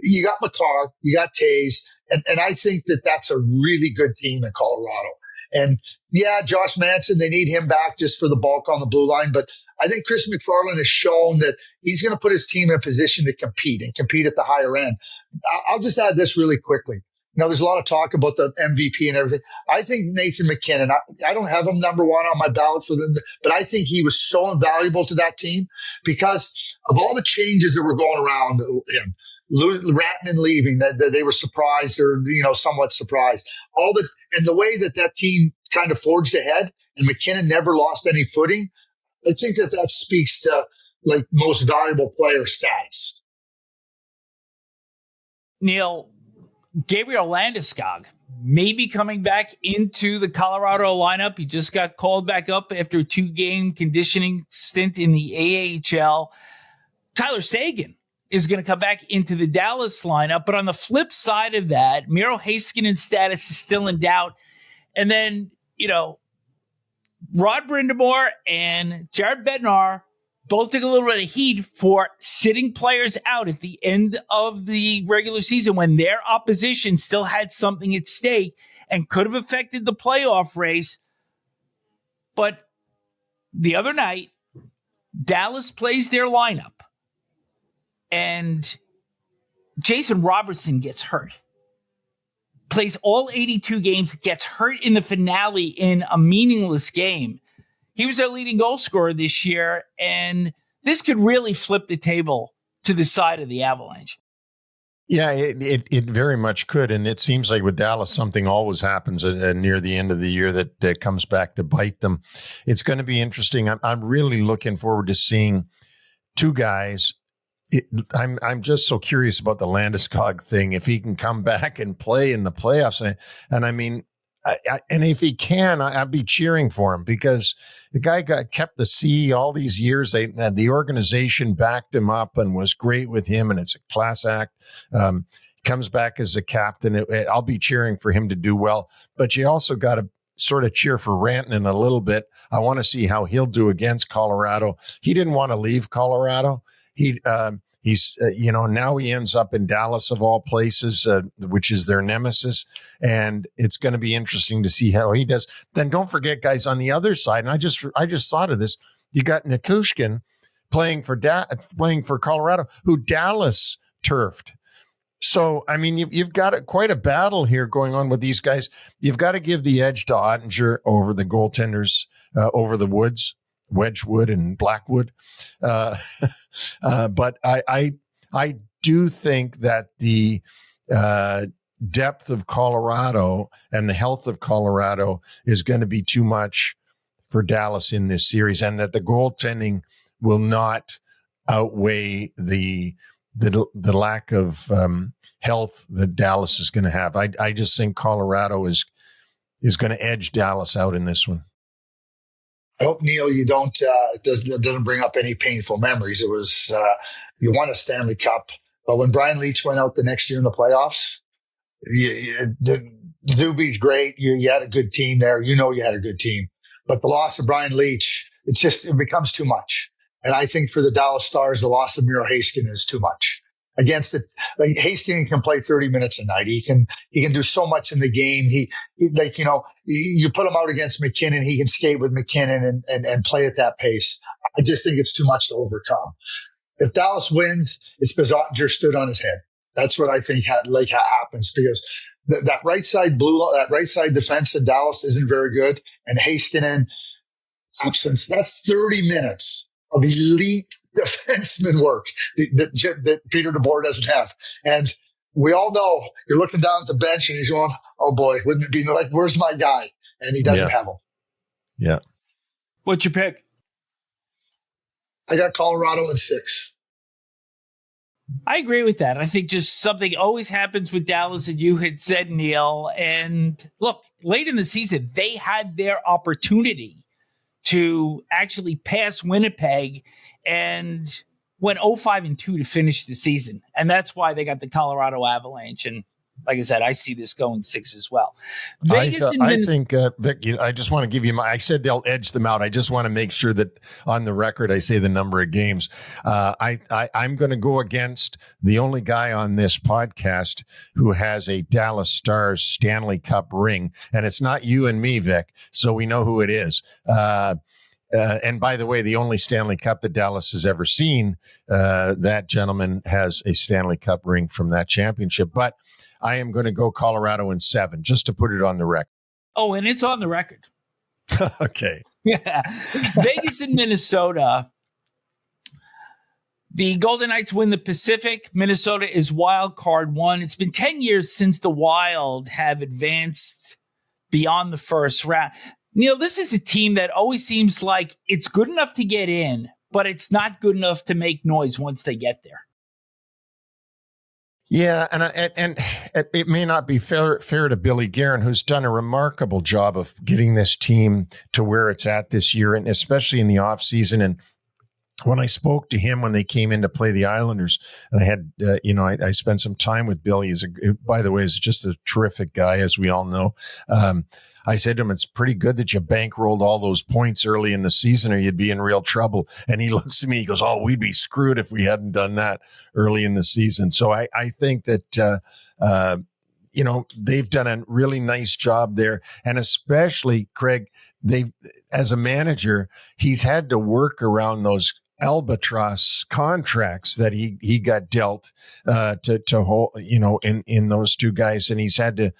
you got Makar, you got Taves, and I think that that's a really good team in Colorado. And yeah, Josh Manson, they need him back just for the bulk on the blue line. But I think Chris McFarland has shown that he's going to put his team in a position to compete at the higher end. I'll just add this really quickly. Now, there's a lot of talk about the MVP and everything. I think Nathan McKinnon, I don't have him number 1 on my ballot for them, but I think he was so invaluable to that team because of all the changes that were going around him. Rantanen leaving, that they were surprised or, somewhat surprised. And the way that team kind of forged ahead and McKinnon never lost any footing, I think that speaks to like most valuable player status. Neil, Gabriel Landeskog may be coming back into the Colorado lineup. He just got called back up after a 2-game conditioning stint in the AHL. Tyler Seguin is going to come back into the Dallas lineup. But on the flip side of that, Miro Heiskanen's status is still in doubt. And then, Rod Brindamore and Jared Bednar both took a little bit of heat for sitting players out at the end of the regular season when their opposition still had something at stake and could have affected the playoff race. But the other night, Dallas plays their lineup and Jason Robertson gets hurt. Plays all 82 games, gets hurt in the finale in a meaningless game. He was their leading goal scorer this year, and this could really flip the table to the side of the Avalanche. Yeah, it very much could. And it seems like with Dallas, something always happens near the end of the year that comes back to bite them. It's going to be interesting. I'm really looking forward to seeing 2 guys. I'm just so curious about the Landeskog thing. If he can come back and play in the playoffs, and I mean, and if he can, I'd be cheering for him because the guy kept the C all these years. The organization backed him up and was great with him, and it's a class act. Comes back as a captain. I'll be cheering for him to do well, but you also got to sort of cheer for Rantanen a little bit. I want to see how he'll do against Colorado. He didn't want to leave Colorado. He's now he ends up in Dallas of all places, which is their nemesis. And it's going to be interesting to see how he does. Then don't forget, guys, on the other side, and I just thought of this, you got Nikushkin, playing for Colorado, who Dallas turfed. So, I mean, you've got quite a battle here going on with these guys. You've got to give the edge to Ottinger over the goaltenders, over the Woods, Wedgwood and Blackwood. But I do think that the depth of Colorado and the health of Colorado is going to be too much for Dallas in this series, and that the goaltending will not outweigh the lack of health that Dallas is going to have. I just think Colorado is going to edge Dallas out in this one. I hope, Neil, you don't it doesn't bring up any painful memories. It was you won a Stanley Cup, but when Brian Leetch went out the next year in the playoffs, Zuby's great. You had a good team there. You had a good team, but the loss of Brian Leetch, it becomes too much. And I think for the Dallas Stars, the loss of Miro Heiskanen is too much. Against it, like Heiskanen can play 30 minutes a night. He can do so much in the game. He you put him out against McKinnon, he can skate with McKinnon and play at that pace. I just think it's too much to overcome. If Dallas wins, it's because Ottinger stood on his head. That's what I think happens, because that right side defense in Dallas isn't very good, and Heiskanen absence. That's 30 minutes of elite defenseman work that Peter DeBoer doesn't have. And we all know you're looking down at the bench and he's going, oh boy, wouldn't it be like, where's my guy? And he doesn't have him. Yeah. What's your pick? I got Colorado at 6. I agree with that. I think just something always happens with Dallas, and you had said, Neil. And look, late in the season, they had their opportunity to actually pass Winnipeg and went 0-5-2 to finish the season. And that's why they got the Colorado Avalanche. And like I said, I see this going 6 as well. Vegas and I think, Vic, I just want to give you I said they'll edge them out. I just want to make sure that on the record, I say the number of games. I'm going to go against the only guy on this podcast who has a Dallas Stars Stanley Cup ring. And it's not you and me, Vic. So we know who it is. And by the way, the only Stanley Cup that Dallas has ever seen, that gentleman has a Stanley Cup ring from that championship. But I am going to go Colorado in 7, just to put it on the record. Oh, and it's on the record. Okay. Yeah. Vegas and Minnesota. The Golden Knights win the Pacific. Minnesota is wild card 1. It's been 10 years since the Wild have advanced beyond the first round. Neil, this is a team that always seems like it's good enough to get in, but it's not good enough to make noise once they get there. Yeah, and it may not be fair to Billy Guerin, who's done a remarkable job of getting this team to where it's at this year, and especially in the offseason. And when I spoke to him when they came in to play the Islanders, and I had, I spent some time with Billy. By the way, is just a terrific guy, as we all know. I said to him, it's pretty good that you bankrolled all those points early in the season or you'd be in real trouble. And he looks at me, he goes, oh, we'd be screwed if we hadn't done that early in the season. So I think that, they've done a really nice job there. And especially, Craig, as a manager, he's had to work around those albatross contracts that he got dealt to hold, in those two guys. And he's had to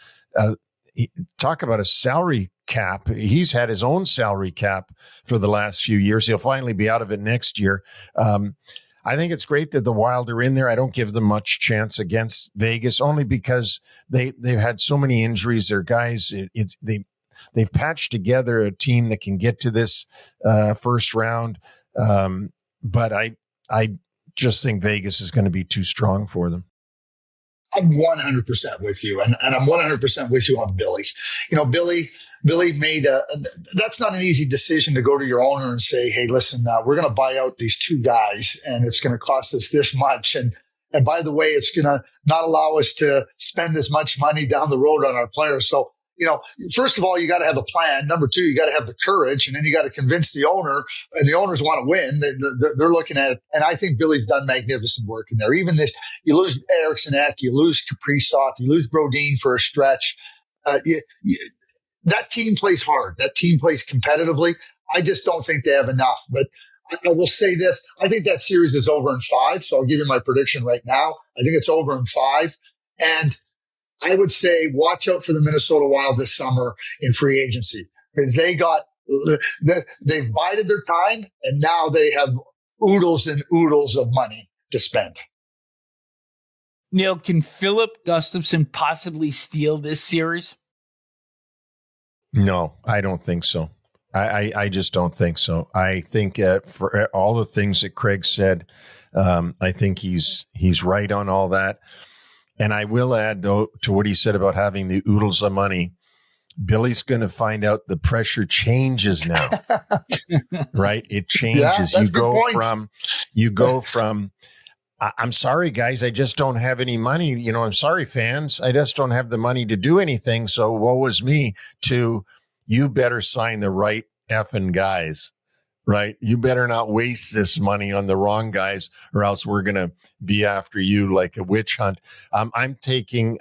talk about a salary cap. He's had his own salary cap for the last few years. He'll finally be out of it next year. I think it's great that the Wild are in there. I don't give them much chance against Vegas, only because they've had so many injuries. Their guys, they've patched together a team that can get to this first round. But I just think Vegas is going to be too strong for them. I'm 100% with you. And I'm 100% with you on Billy. Billy made that's not an easy decision to go to your owner and say, hey, listen, we're going to buy out these two guys and it's going to cost us this much. And by the way, it's going to not allow us to spend as much money down the road on our players. So, first of all, you got to have a plan. Number 2, you got to have the courage, and then you got to convince the owner, and the owners want to win. They're looking at it. And I think Billy's done magnificent work in there. Even this, you lose Eriksson Ek, you lose Kaprizov, you lose Brodin for a stretch. That team plays hard. That team plays competitively. I just don't think they have enough. But I will say this. I think that series is over in 5. So I'll give you my prediction right now. I think it's over in 5. And I would say watch out for the Minnesota Wild this summer in free agency because they've bided their time and now they have oodles and oodles of money to spend. Neil, can Philip Gustafson possibly steal this series? No, I don't think so. I just don't think so. I think for all the things that Craig said, I think he's right on all that. And I will add, though, to what he said about having the oodles of money, Billy's going to find out the pressure changes now, right? It changes. Yeah, you go from, I'm sorry, guys, I just don't have any money. I'm sorry, fans. I just don't have the money to do anything. So woe is me, to you better sign the right effing guys, right? You better not waste this money on the wrong guys or else we're going to be after you like a witch hunt. I'm taking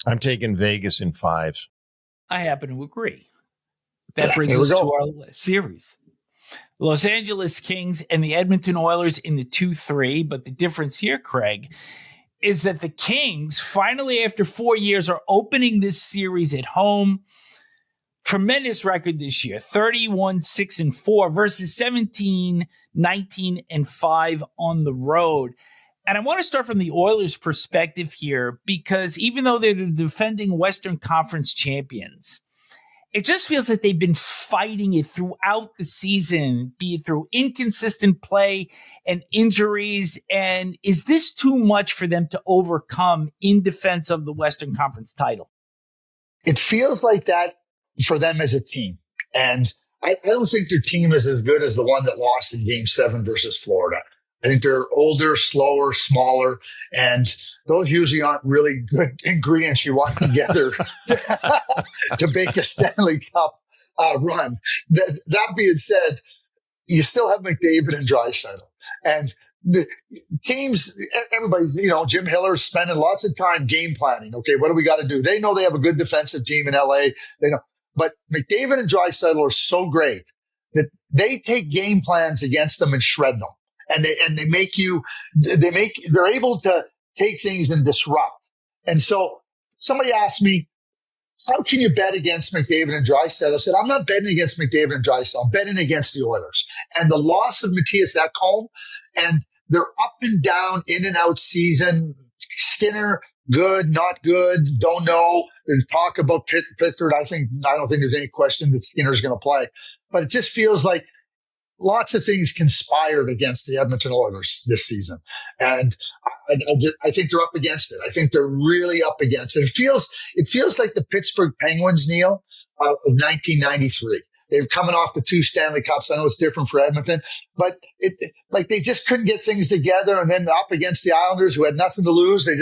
Vegas in 5. I happen to agree. That brings us to our series. Los Angeles Kings and the Edmonton Oilers in the 2-3. But the difference here, Craig, is that the Kings finally, after 4 years, are opening this series at home. Tremendous record this year, 31-6-4 versus 17-19-5 on the road. And I want to start from the Oilers' perspective here because even though they're the defending Western Conference champions, it just feels like they've been fighting it throughout the season, be it through inconsistent play and injuries. And is this too much for them to overcome in defense of the Western Conference title? It feels like that for them as a team. And I don't think their team is as good as the one that lost in Game 7 versus Florida. I think they're older, slower, smaller, and those usually aren't really good ingredients you want together to make a Stanley Cup run. That being said, you still have McDavid and Draisaitl. And the teams, everybody's, Jim Hiller's spending lots of time game planning. Okay, what do we got to do? They know they have a good defensive team in LA. They know. But McDavid and Draisaitl are so great that they take game plans against them and shred them. And they're able to take things and disrupt. And so somebody asked me, how can you bet against McDavid and Draisaitl? I said, I'm not betting against McDavid and Draisaitl. I'm betting against the Oilers. And the loss of Matthias Ekholm and their up and down, in and out season, Skinner, good, not good, don't know. There's talk about Pickard. I don't think there's any question that Skinner's going to play. But it just feels like lots of things conspired against the Edmonton Oilers this season. And I think they're up against it. I think they're really up against it. It feels like the Pittsburgh Penguins, Neil, of 1993. They're coming off the 2 Stanley Cups. I know it's different for Edmonton, but they just couldn't get things together. And then up against the Islanders, who had nothing to lose, they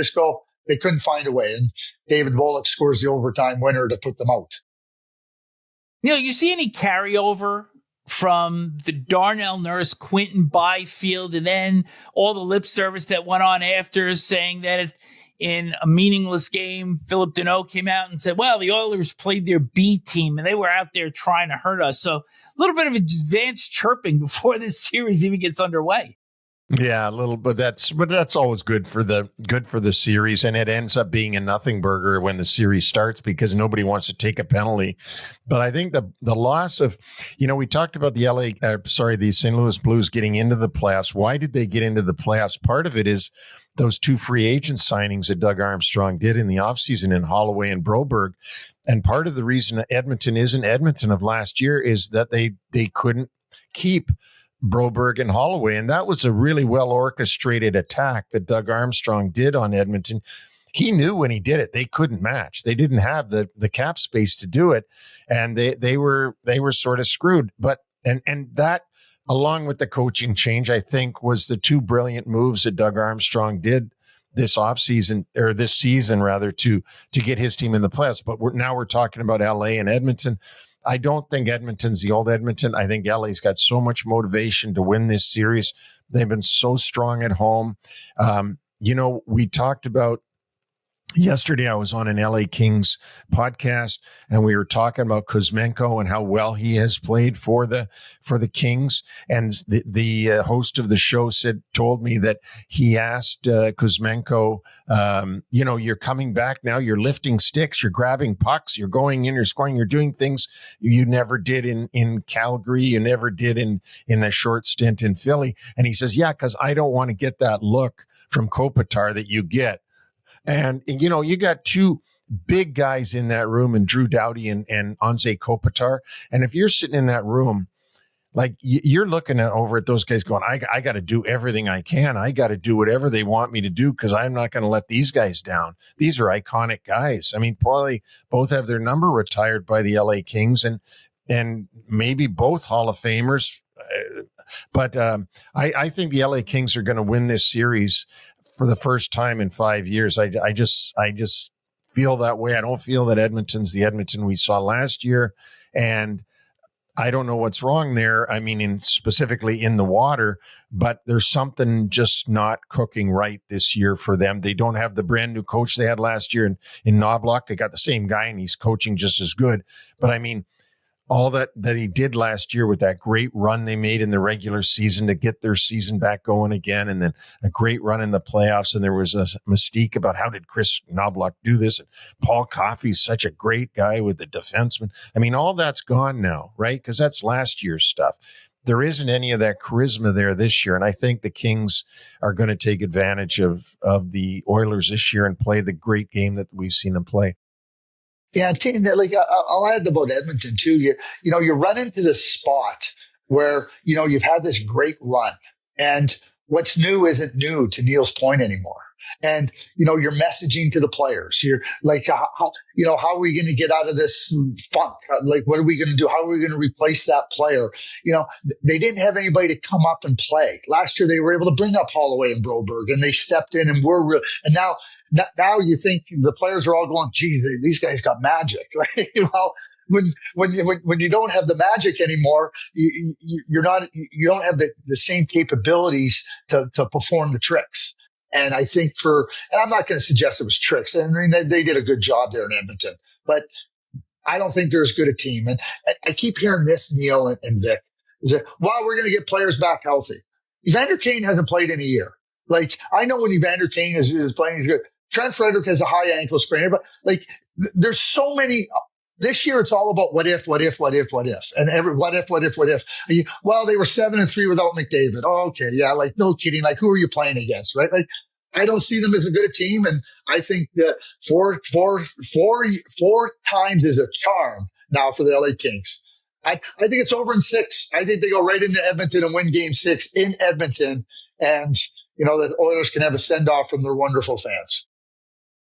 couldn't find a way. And David Volek scores the overtime winner to put them out. Neil, you see any carryover from the Darnell Nurse, Quentin Byfield, and then all the lip service that went on after, saying that in a meaningless game, Philip Deneau came out and said, well, the Oilers played their B team and they were out there trying to hurt us. So a little bit of advanced chirping before this series even gets underway. Yeah, a little, but that's always good for the series, and it ends up being a nothing burger when the series starts because nobody wants to take a penalty. But I think the loss of, we talked about the St. Louis Blues getting into the playoffs. Why did they get into the playoffs? Part of it is those 2 free agent signings that Doug Armstrong did in the offseason in Holloway and Broberg. And part of the reason that Edmonton isn't Edmonton of last year is that they couldn't keep Broberg and Holloway. And that was a really well orchestrated attack that Doug Armstrong did on Edmonton. He knew when he did it, they couldn't match. They didn't have the cap space to do it. And they were sort of screwed. But, and that, along with the coaching change, I think was the 2 brilliant moves that Doug Armstrong did this season to get his team in the playoffs. But we're talking about LA and Edmonton. I don't think Edmonton's the old Edmonton. I think LA's got so much motivation to win this series. They've been so strong at home. We talked about Yesterday, I was on an LA Kings podcast, and we were talking about Kuzmenko and how well he has played for the Kings. And the host of the show told me that he asked Kuzmenko, you're coming back now. You're lifting sticks. You're grabbing pucks. You're going in. You're scoring. You're doing things you never did in Calgary. You never did in a short stint in Philly. And he says, "Yeah, because I don't want to get that look from Kopitar that you get." And, you got two big guys in that room, and Drew Doughty and Anze Kopitar. And if you're sitting in that room, like you're looking over at those guys going, I got to do everything I can. I got to do whatever they want me to do because I'm not going to let these guys down. These are iconic guys. I mean, probably both have their number retired by the LA Kings and maybe both Hall of Famers. But I think the LA Kings are going to win this series for the first time in 5 years. I just feel that way. I don't feel that Edmonton's the Edmonton we saw last year. And I don't know what's wrong there. I mean, specifically in the water, but there's something just not cooking right this year for them. They don't have the brand new coach they had last year in Knobloch. They got the same guy and he's coaching just as good. But I mean, all that he did last year with that great run they made in the regular season to get their season back going again, and then a great run in the playoffs. And there was a mystique about how did Chris Knobloch do this? And Paul Coffey's such a great guy with the defenseman. I mean, all that's gone now, right? Because that's last year's stuff. There isn't any of that charisma there this year. And I think the Kings are going to take advantage of the Oilers this year and play the great game that we've seen them play. Yeah, like I'll add about Edmonton too. You run into this spot where you've had this great run, and what's new isn't new, to Neil's point, anymore. And you're messaging to the players. You're like, how are we going to get out of this funk? Like, what are we going to do? How are we going to replace that player? They didn't have anybody to come up and play. Last year, they were able to bring up Holloway and Broberg, and they stepped in and were real. And now you think the players are all going, "Geez, these guys got magic." Right? Well, when you don't have the magic anymore, you don't have the same capabilities to perform the tricks. And I think and I'm not going to suggest it was tricks. I mean, they did a good job there in Edmonton, but I don't think they're as good a team. And I keep hearing this, Neil and Vic, is that, well, we're going to get players back healthy. Evander Kane hasn't played in a year. Like, I know when Evander Kane is playing, he's good. Trent Frederick has a high ankle sprain, but like, there's so many. This year, it's all about what if, and every what if. Well, they were 7-3 without McDavid. Oh, okay, yeah, like no kidding. Like, who are you playing against, right? Like, I don't see them as a good a team, and I think that four times is a charm now for the LA Kings. I think it's over in 6. I think they go right into Edmonton and win Game 6 in Edmonton, and the Oilers can have a send off from their wonderful fans.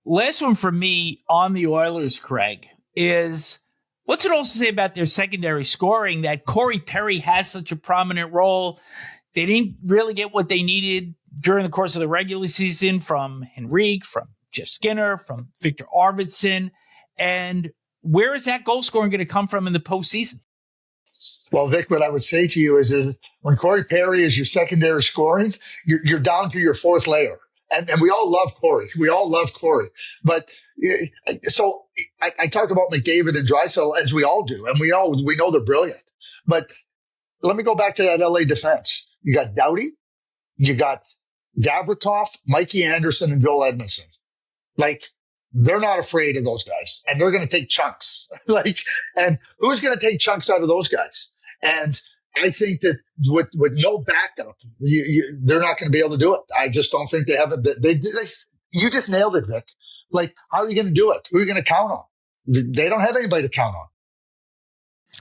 Last one from me on the Oilers, Craig, is what's it also say about their secondary scoring that Corey Perry has such a prominent role? They didn't really get what they needed during the course of the regular season from Henrique, from Jeff Skinner, from Victor Arvidsson. And where is that goal scoring going to come from in the postseason? Well, Vic, what I would say to you is when Corey Perry is your secondary scoring, you're down to your fourth layer. And we all love Corey. But so I talk about McDavid and Draisaitl as we all do, and we know they're brilliant. But let me go back to that LA defense. You got Doughty, you got Gavrikov, Mikey Anderson, and Joel Edmondson. Like, they're not afraid of those guys, and they're going to take chunks. And who's going to take chunks out of those guys? And I think that with no backup, they're not going to be able to do it. I just don't think they have it. You just nailed it, Vic. Like, how are you going to do it? Who are you going to count on? They don't have anybody to count on.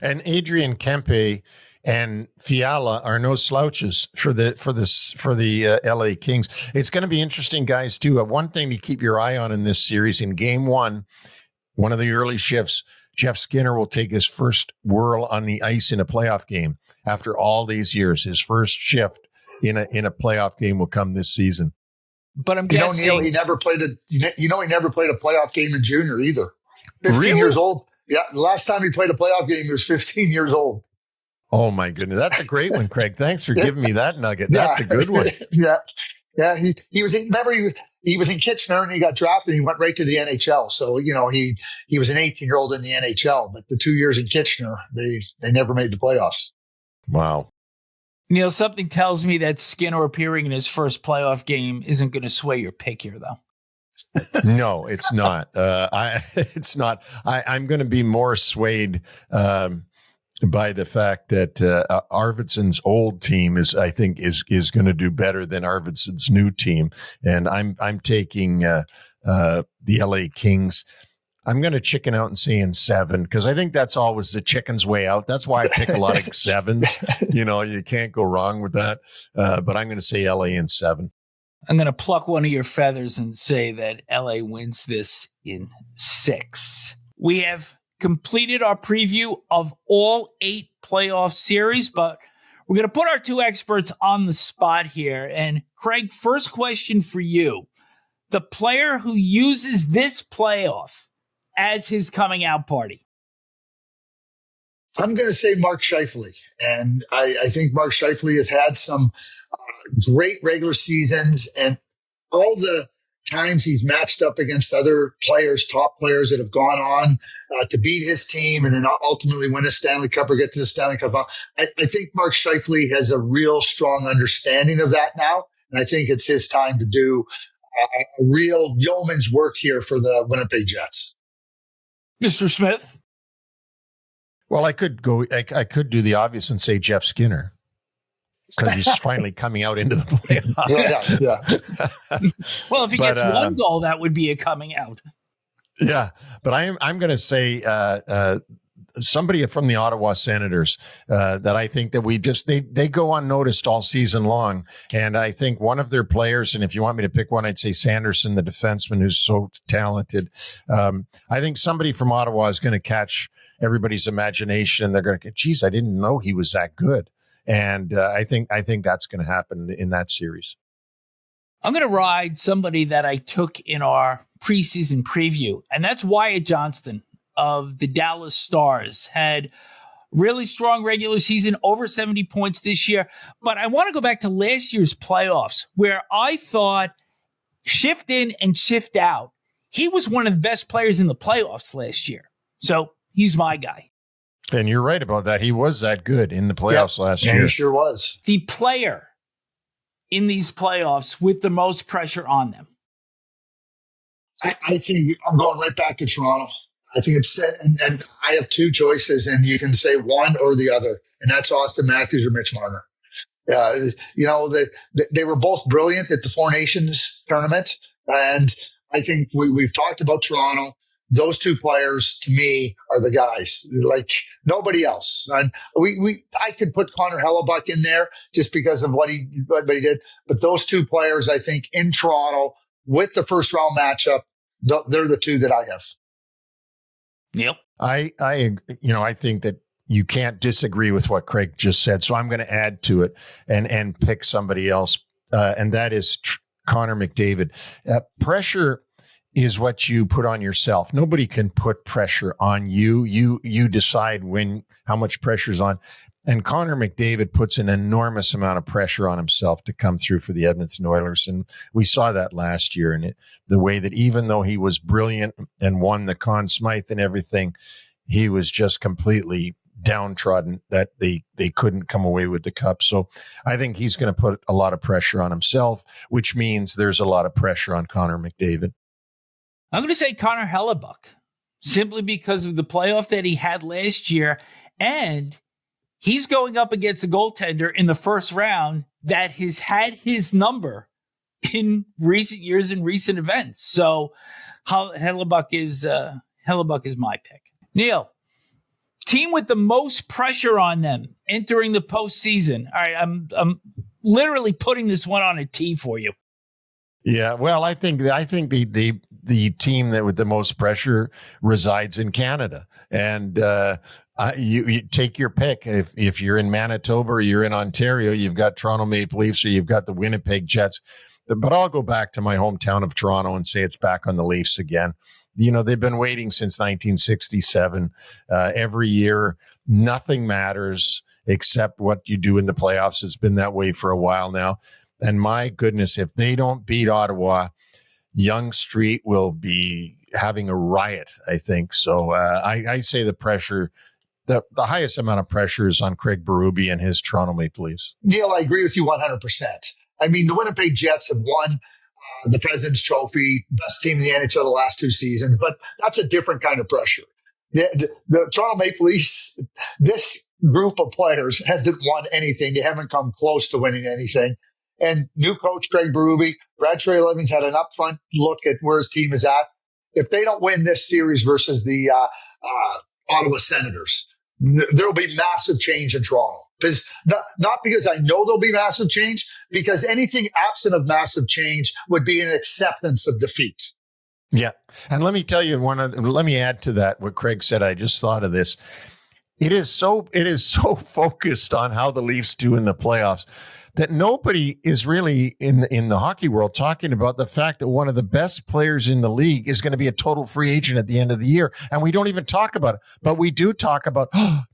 And Adrian Kempe and Fiala are no slouches for the LA Kings. It's going to be interesting, guys, too. One thing to keep your eye on in this series, in Game 1, one of the early shifts, Jeff Skinner will take his first whirl on the ice in a playoff game after all these years. His first shift in a playoff game will come this season. But I'm guessing, Neil, he never played a playoff game in junior either. 15 years old. Yeah, the last time he played a playoff game, he was 15 years old. Oh my goodness, that's a great one, Craig. Thanks for giving me that nugget. That's a good one. Yeah. Yeah, he was in, remember he was in Kitchener and he got drafted and he went right to the NHL. So, he was an 18-year-old in the NHL, but the 2 years in Kitchener, they never made the playoffs. Wow. Neil, something tells me that Skinner appearing in his first playoff game isn't going to sway your pick here, though. No, it's not. It's not. I'm going to be more swayed by the fact that Arvidsson's old team is going to do better than Arvidsson's new team, and I'm taking the LA Kings. I'm going to chicken out and say in 7 because I think that's always the chicken's way out. That's why I pick a lot of 7s. You can't go wrong with that. But I'm going to say LA in 7. I'm going to pluck one of your feathers and say that LA wins this in 6. We have completed our preview of all 8 playoff series, but we're going to put our 2 experts on the spot here. And Craig, first question for you. The player who uses this playoff as his coming out party. I'm going to say Mark Scheifele. And I think Mark Scheifele has had some great regular seasons, and all the times he's matched up against other players, top players that have gone on to beat his team and then ultimately win a Stanley Cup or get to the Stanley Cup. I think Mark Scheifele has a real strong understanding of that now. And I think it's his time to do a real yeoman's work here for the Winnipeg Jets. Mr. Smith? Well, I could do the obvious and say Jeff Skinner because he's finally coming out into the playoffs. Yeah. Well, if he gets one goal, that would be a coming out. Yeah, but I'm going to say somebody from the Ottawa Senators that I think that they go unnoticed all season long, and I think one of their players, and if you want me to pick one, I'd say Sanderson, the defenseman who's so talented. I think somebody from Ottawa is going to catch everybody's imagination, and they're going to get, geez, I didn't know he was that good, and I think that's going to happen in that series. I'm going to ride somebody that I took in our preseason preview, and that's Wyatt Johnston of the Dallas Stars. Had really strong regular season, over 70 points this year. But I want to go back to last year's playoffs where I thought shift in and shift out. He was one of the best players in the playoffs last year. So he's my guy. And you're right about that. He was that good in the playoffs last year. He sure was. The player in these playoffs with the most pressure on them. I think I'm going right back to Toronto. I think it's set, and I have 2 choices, and you can say one or the other, and that's Auston Matthews or Mitch Marner. They were both brilliant at the Four Nations tournament, and I think we've talked about Toronto. Those 2 players, to me, are the guys, like nobody else. And I could put Connor Hellebuck in there just because of what he did, but those 2 players, I think, in Toronto with the first round matchup, they're the 2 that I have. Yep. I think that you can't disagree with what Craig just said. So I'm going to add to it and pick somebody else. And that is Connor McDavid. Pressure is what you put on yourself. Nobody can put pressure on you. You decide how much pressure is on. And Connor McDavid puts an enormous amount of pressure on himself to come through for the Edmonton Oilers. And we saw that last year. And the way that even though he was brilliant and won the Conn Smythe and everything, he was just completely downtrodden that they couldn't come away with the cup. So I think he's going to put a lot of pressure on himself, which means there's a lot of pressure on Connor McDavid. I'm going to say Connor Hellebuck, simply because of the playoff that he had last year, and he's going up against a goaltender in the first round that has had his number in recent years and recent events. So Hellebuck is my pick. Neil, team with the most pressure on them entering the postseason. All right, I'm literally putting this one on a tee for you. Yeah, well, I think the team that with the most pressure resides in Canada, and you take your pick. If you're in Manitoba or you're in Ontario, you've got Toronto Maple Leafs or you've got the Winnipeg Jets. But I'll go back to my hometown of Toronto and say it's back on the Leafs again. They've been waiting since 1967. Every year, nothing matters except what you do in the playoffs. It's been that way for a while now. And my goodness, if they don't beat Ottawa, Young Street will be having a riot, I think. So I say the pressure, the highest amount of pressure is on Craig Berube and his Toronto Maple Leafs. Neil, I agree with you 100%. I mean, the Winnipeg Jets have won the President's Trophy, best team in the NHL the last 2 seasons, but that's a different kind of pressure. The Toronto Maple Leafs, this group of players hasn't won anything. They haven't come close to winning anything. And new coach Craig Berube, Brad Treliving's had an upfront look at where his team is at. If they don't win this series versus the Ottawa Senators, there will be massive change in Toronto. Not because I know there'll be massive change, because anything absent of massive change would be an acceptance of defeat. Yeah. And let me tell you let me add to that what Craig said. I just thought of this. It is so focused on how the Leafs do in the playoffs that nobody is really in the hockey world talking about the fact that one of the best players in the league is going to be a total free agent at the end of the year. And we don't even talk about it, but we do talk about,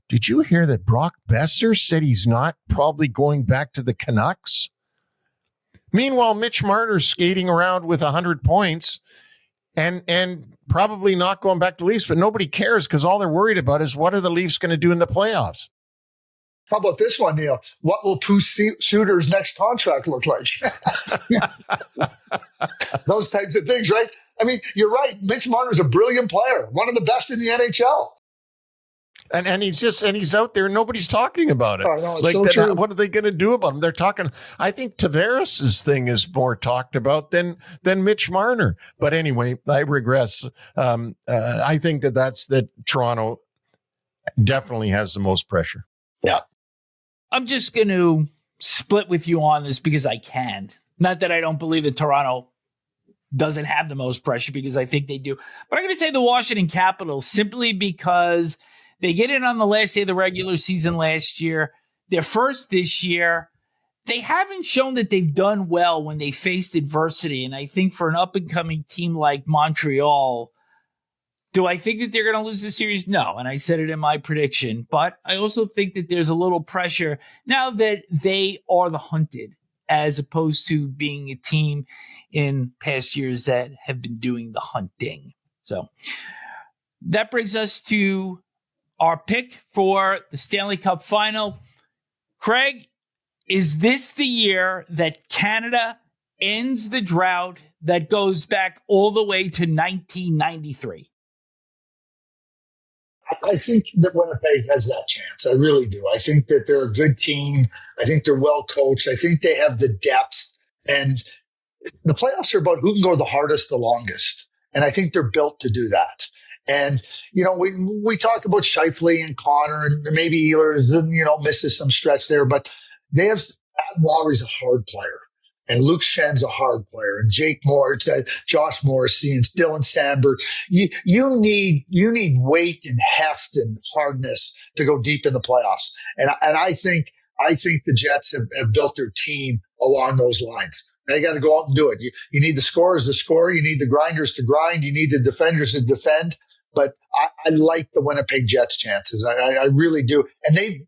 did you hear that Brock Besser said he's not probably going back to the Canucks? Meanwhile, Mitch Marner's skating around with 100 points and probably not going back to Leafs, but nobody cares because all they're worried about is what are the Leafs going to do in the playoffs? How about this one, Neil? What will Suter's next contract look like? Those types of things, right? I mean, you're right. Mitch Marner's a brilliant player, one of the best in the NHL. And he's out there. Nobody's talking about it. Oh, no, it's so true. What are they going to do about him? They're talking. I think Tavares' thing is more talked about than Mitch Marner. But anyway, I regress. I think that Toronto definitely has the most pressure. Yeah. I'm just going to split with you on this because I can. Not that I don't believe that Toronto doesn't have the most pressure, because I think they do. But I'm going to say the Washington Capitals, simply because they get in on the last day of the regular season last year. They're first this year. They haven't shown that they've done well when they faced adversity. And I think for an up-and-coming team like Montreal, do I think that they're going to lose the series? No. And I said it in my prediction. But I also think that there's a little pressure now that they are the hunted, as opposed to being a team in past years that have been doing the hunting. So that brings us to our pick for the Stanley Cup final. Craig, is this the year that Canada ends the drought that goes back all the way to 1993? I think that Winnipeg has that chance. I really do. I think that they're a good team. I think they're well coached. I think they have the depth. And the playoffs are about who can go the hardest, the longest. And I think they're built to do that. And, we talk about Scheifele and Connor and maybe Ehlers and, misses some stretch there. But they have Adam Lowry's a hard player. And Luke Schenn's a hard player, and Jake Moore, Josh Morrissey, and Dylan Sandberg. You need weight and heft and hardness to go deep in the playoffs. And I think the Jets have built their team along those lines. They got to go out and do it. You need the scorers to score. You need the grinders to grind. You need the defenders to defend. But I like the Winnipeg Jets' chances. I really do. And they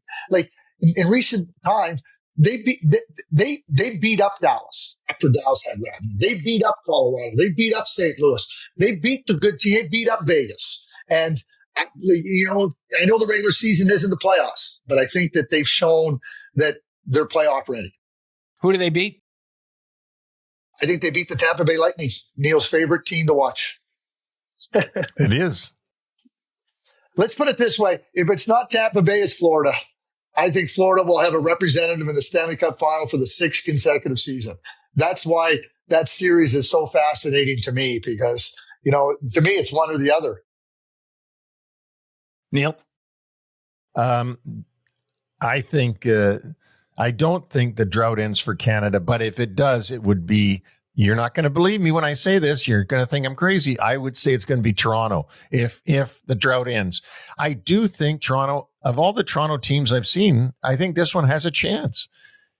in recent times. They beat up Dallas after Dallas had Radney. They beat up Colorado. They beat up St. Louis. They beat the good team. They beat up Vegas. And, I know the regular season isn't the playoffs, but I think that they've shown that they're playoff ready. Who do they beat? I think they beat the Tampa Bay Lightning, Neil's favorite team to watch. It is. Let's put it this way. If it's not Tampa Bay, it's Florida. I think Florida will have a representative in the Stanley Cup final for the 6th consecutive season. That's why that series is so fascinating to me, because, to me, it's one or the other. Neil? I think, I don't think the drought ends for Canada, but if it does, it would be, you're not going to believe me when I say this. You're going to think I'm crazy. I would say it's going to be Toronto if the drought ends. I do think Toronto, of all the Toronto teams I've seen, I think this one has a chance.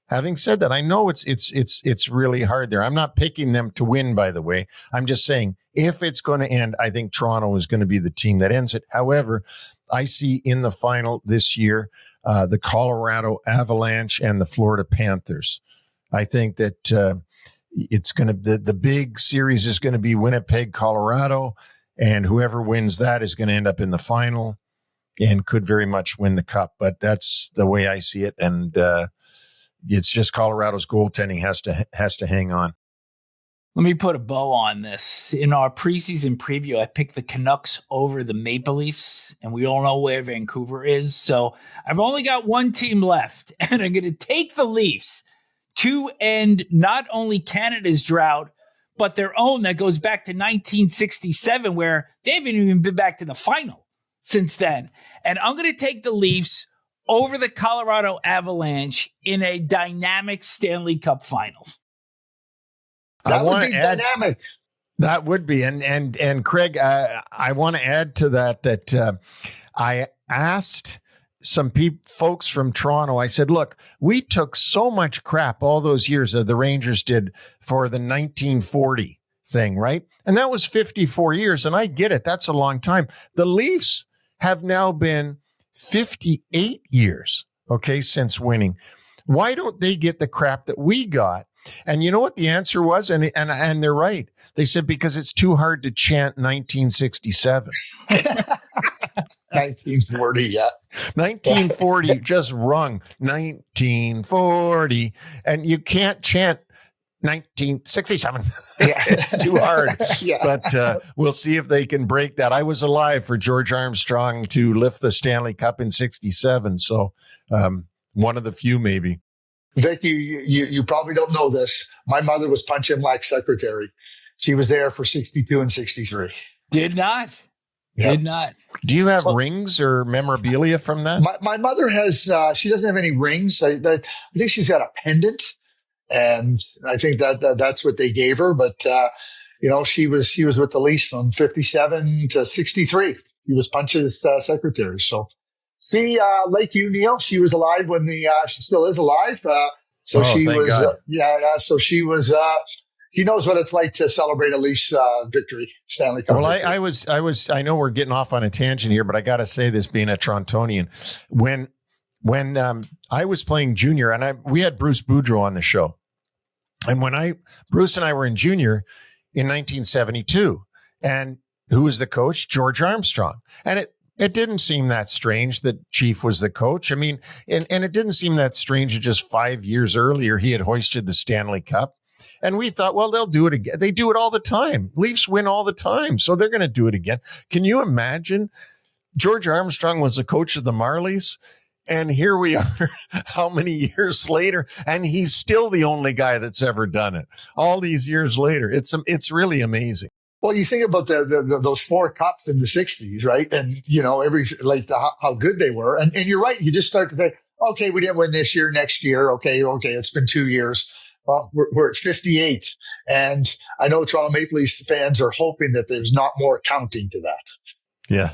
Having said that, I know it's really hard there. I'm not picking them to win, by the way. I'm just saying if it's going to end, I think Toronto is going to be the team that ends it. However, I see in the final this year the Colorado Avalanche and the Florida Panthers. I think that it's going to the big series is going to be Winnipeg, Colorado, and whoever wins that is going to end up in the final and could very much win the cup. But that's the way I see it, and it's just Colorado's goaltending has to hang on. Let me put a bow on this. In our preseason preview, I picked the Canucks over the Maple Leafs, and we all know where Vancouver is. So I've only got one team left, and I'm going to take the Leafs to end not only Canada's drought, but their own that goes back to 1967, where they haven't even been back to the final since then. And I'm going to take the Leafs over the Colorado Avalanche in a dynamic Stanley Cup final. That would be dynamic. That would be. And Craig, I want to add to that I asked some folks from Toronto, I said, look, we took so much crap all those years that the Rangers did for the 1940 thing, right? And that was 54 years. And I get it. That's a long time. The Leafs have now been 58 years, okay, since winning. Why don't they get the crap that we got? And you know what the answer was? And they're right. They said, because it's too hard to chant 1967. 1940, yeah. 1940, just rung. 1940. And you can't chant 1967. Yeah. It's too hard. Yeah. But we'll see if they can break that. I was alive for George Armstrong to lift the Stanley Cup in 67. So one of the few, maybe. Vic, you probably don't know this. My mother was Punch-In Black secretary. She was there for 62 and 63. Did not. Yep. Did not. Do you have rings or memorabilia from that? My mother has, she doesn't have any rings. I think she's got a pendant, and I think that's what they gave her. But, she was with the Leafs from 57 to 63. He was Punch's secretary. So, see, like you, Neil, she was alive when she still is alive. So she was, he knows what it's like to celebrate a Leafs victory, Stanley Cup. Well, victory. I know we're getting off on a tangent here, but I got to say this, being a Torontonian, when I was playing junior, and we had Bruce Boudreau on the show, and when Bruce and I were in junior in 1972, and who was the coach? George Armstrong, and it didn't seem that strange that Chief was the coach. I mean, and it didn't seem that strange that just 5 years earlier he had hoisted the Stanley Cup. And we thought, well, they'll do it again. They do it all the time. Leafs win all the time, so they're going to do it again. Can you imagine? George Armstrong was the coach of the Marlies, and here we are how many years later, and he's still the only guy that's ever done it. All these years later, it's really amazing. Well, you think about those 4 cups in the 60s, right? And, how good they were. And you're right. You just start to think, okay, we didn't win this year, next year. Okay, it's been 2 years. Well, we're at 58. And I know Toronto Maple Leafs fans are hoping that there's not more counting to that. Yeah.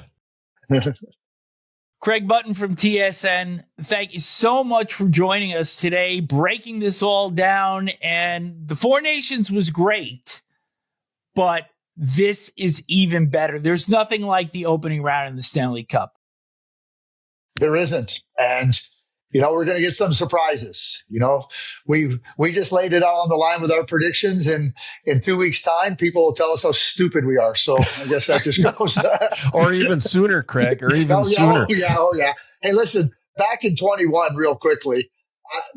Craig Button from TSN, thank you so much for joining us today, breaking this all down. And the Four Nations was great, but this is even better. There's nothing like the opening round in the Stanley Cup. There isn't. And, we're going to get some surprises. We just laid it all on the line with our predictions. And in 2 weeks' time, people will tell us how stupid we are. So I guess that just goes. Or even sooner, Craig, or even sooner. Oh, yeah. Hey, listen, back in 21, real quickly,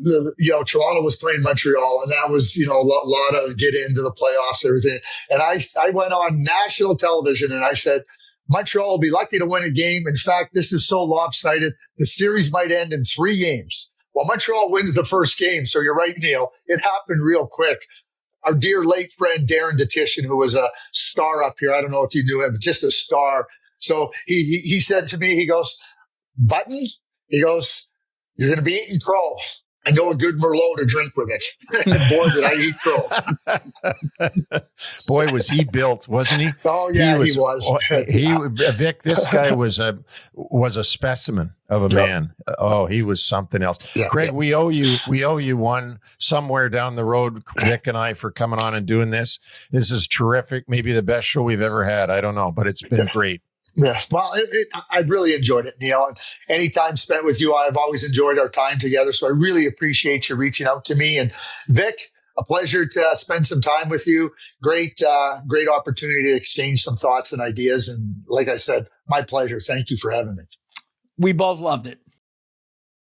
Toronto was playing Montreal, and that was, a lot of get into the playoffs, everything. And I went on national television and I said, Montreal will be lucky to win a game. In fact, this is so lopsided, the series might end in 3 games. Well, Montreal wins the first game. So you're right, Neil. It happened real quick. Our dear late friend, Darren Detishin, who was a star up here. I don't know if you knew him, just a star. So he said to me, he goes, Button, he goes, you're going to be eating crow. I know a good Merlot to drink with it. Boy, did I eat crow. Boy, was he built, wasn't he? Oh, yeah, he was. Vic, this guy was a specimen of a man. Oh, he was something else. Yeah, Craig, we owe you one somewhere down the road, Vic and I, for coming on and doing this. This is terrific. Maybe the best show we've ever had. I don't know, but it's been great. Yeah, well, I really enjoyed it, Neil. And any time spent with you, I've always enjoyed our time together. So I really appreciate you reaching out to me. And Vic, a pleasure to spend some time with you. Great opportunity to exchange some thoughts and ideas. And like I said, my pleasure. Thank you for having me. We both loved it.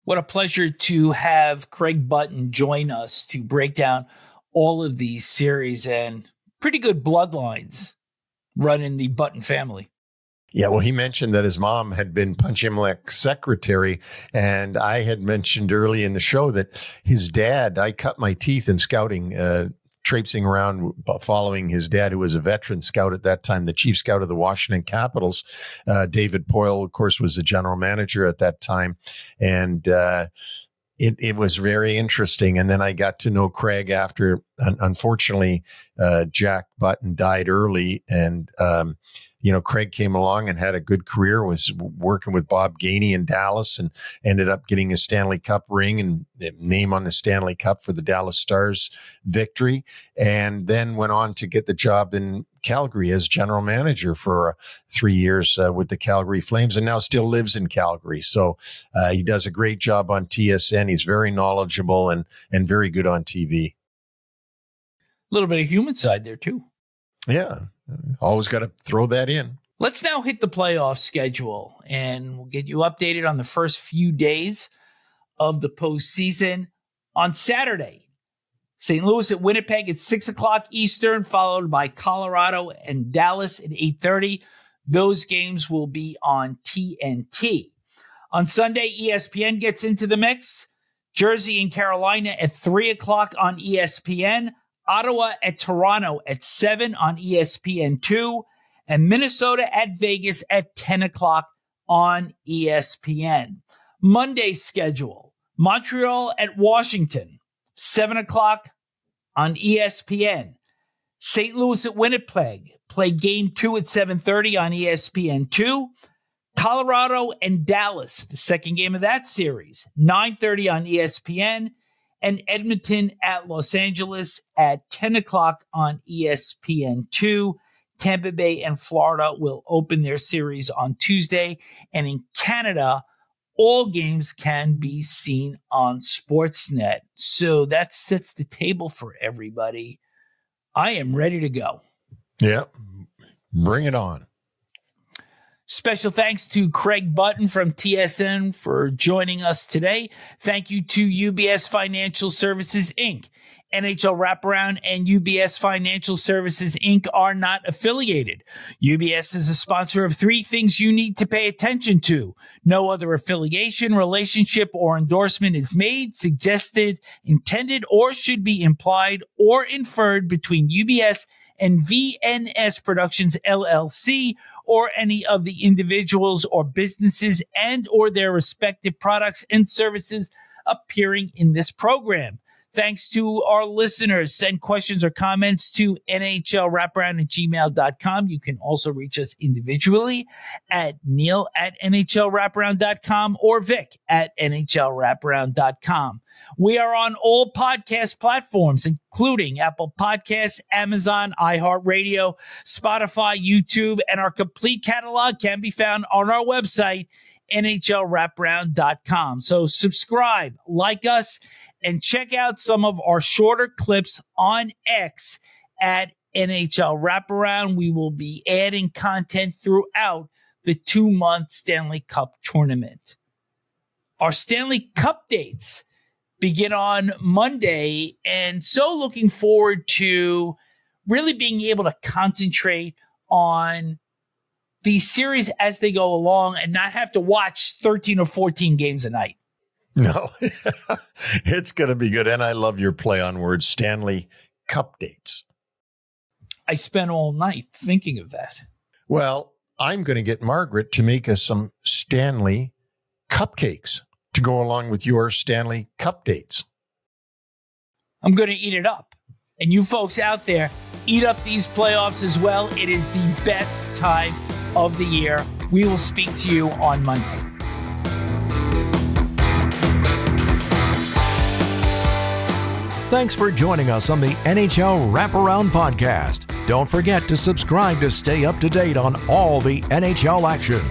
What a pleasure to have Craig Button join us to break down all of these series, and pretty good bloodlines run in the Button family. Yeah, well, he mentioned that his mom had been Punch Imlek's secretary, and I had mentioned early in the show that his dad, I cut my teeth in scouting, traipsing around following his dad, who was a veteran scout at that time, the chief scout of the Washington Capitals. David Poyle, of course, was the general manager at that time, and it was very interesting. And then I got to know Craig after, unfortunately, Jack Button died early, and Craig came along and had a good career, was working with Bob Gainey in Dallas, and ended up getting a Stanley Cup ring and name on the Stanley Cup for the Dallas Stars victory. And then went on to get the job in Calgary as general manager for 3 years with the Calgary Flames, and now still lives in Calgary. So he does a great job on TSN. He's very knowledgeable and very good on TV. A little bit of human side there too. Yeah. Always got to throw that in. Let's now hit the playoff schedule, and we'll get you updated on the first few days of the postseason. On Saturday, St. Louis at Winnipeg at 6 o'clock Eastern, followed by Colorado and Dallas at 8:30. Those games will be on TNT. On Sunday, ESPN gets into the mix. Jersey and Carolina at 3 o'clock on ESPN. Ottawa at Toronto at 7 on ESPN2, and Minnesota at Vegas at 10 o'clock on ESPN. Monday's schedule: Montreal at Washington, 7 o'clock on ESPN. St. Louis at Winnipeg play game 2 at 7:30 on ESPN2. Colorado and Dallas, the second game of that series, 9:30 on ESPN. And Edmonton at Los Angeles at 10 o'clock on ESPN2. Tampa Bay and Florida will open their series on Tuesday. And in Canada, all games can be seen on Sportsnet. So that sets the table for everybody. I am ready to go. Yeah, bring it on. Special thanks to Craig Button from TSN for joining us today. Thank you to UBS Financial Services, Inc. NHL Wraparound and UBS Financial Services, Inc. are not affiliated. UBS is a sponsor of 3 things you need to pay attention to. No other affiliation, relationship, or endorsement is made, suggested, intended, or should be implied or inferred between UBS and VNS Productions, LLC, or any of the individuals or businesses and or their respective products and services appearing in this program. Thanks to our listeners. Send questions or comments to nhlwraparound@gmail.com. You can also reach us individually at neil@nhlwraparound.com or vic@nhlwraparound.com. We are on all podcast platforms, including Apple Podcasts, Amazon, iHeartRadio, Spotify, YouTube, and our complete catalog can be found on our website, nhlwraparound.com. So subscribe, like us, and check out some of our shorter clips on X at NHL Wraparound. We will be adding content throughout the 2-month Stanley Cup tournament. Our Stanley Cup dates begin on Monday, and so looking forward to really being able to concentrate on these series as they go along and not have to watch 13 or 14 games a night. No, it's going to be good. And I love your play on words, Stanley Cup dates. I spent all night thinking of that. Well, I'm going to get Margaret to make us some Stanley cupcakes to go along with your Stanley Cup dates. I'm going to eat it up. And you folks out there, eat up these playoffs as well. It is the best time of the year. We will speak to you on Monday. Thanks for joining us on the NHL Wraparound Podcast. Don't forget to subscribe to stay up to date on all the NHL action.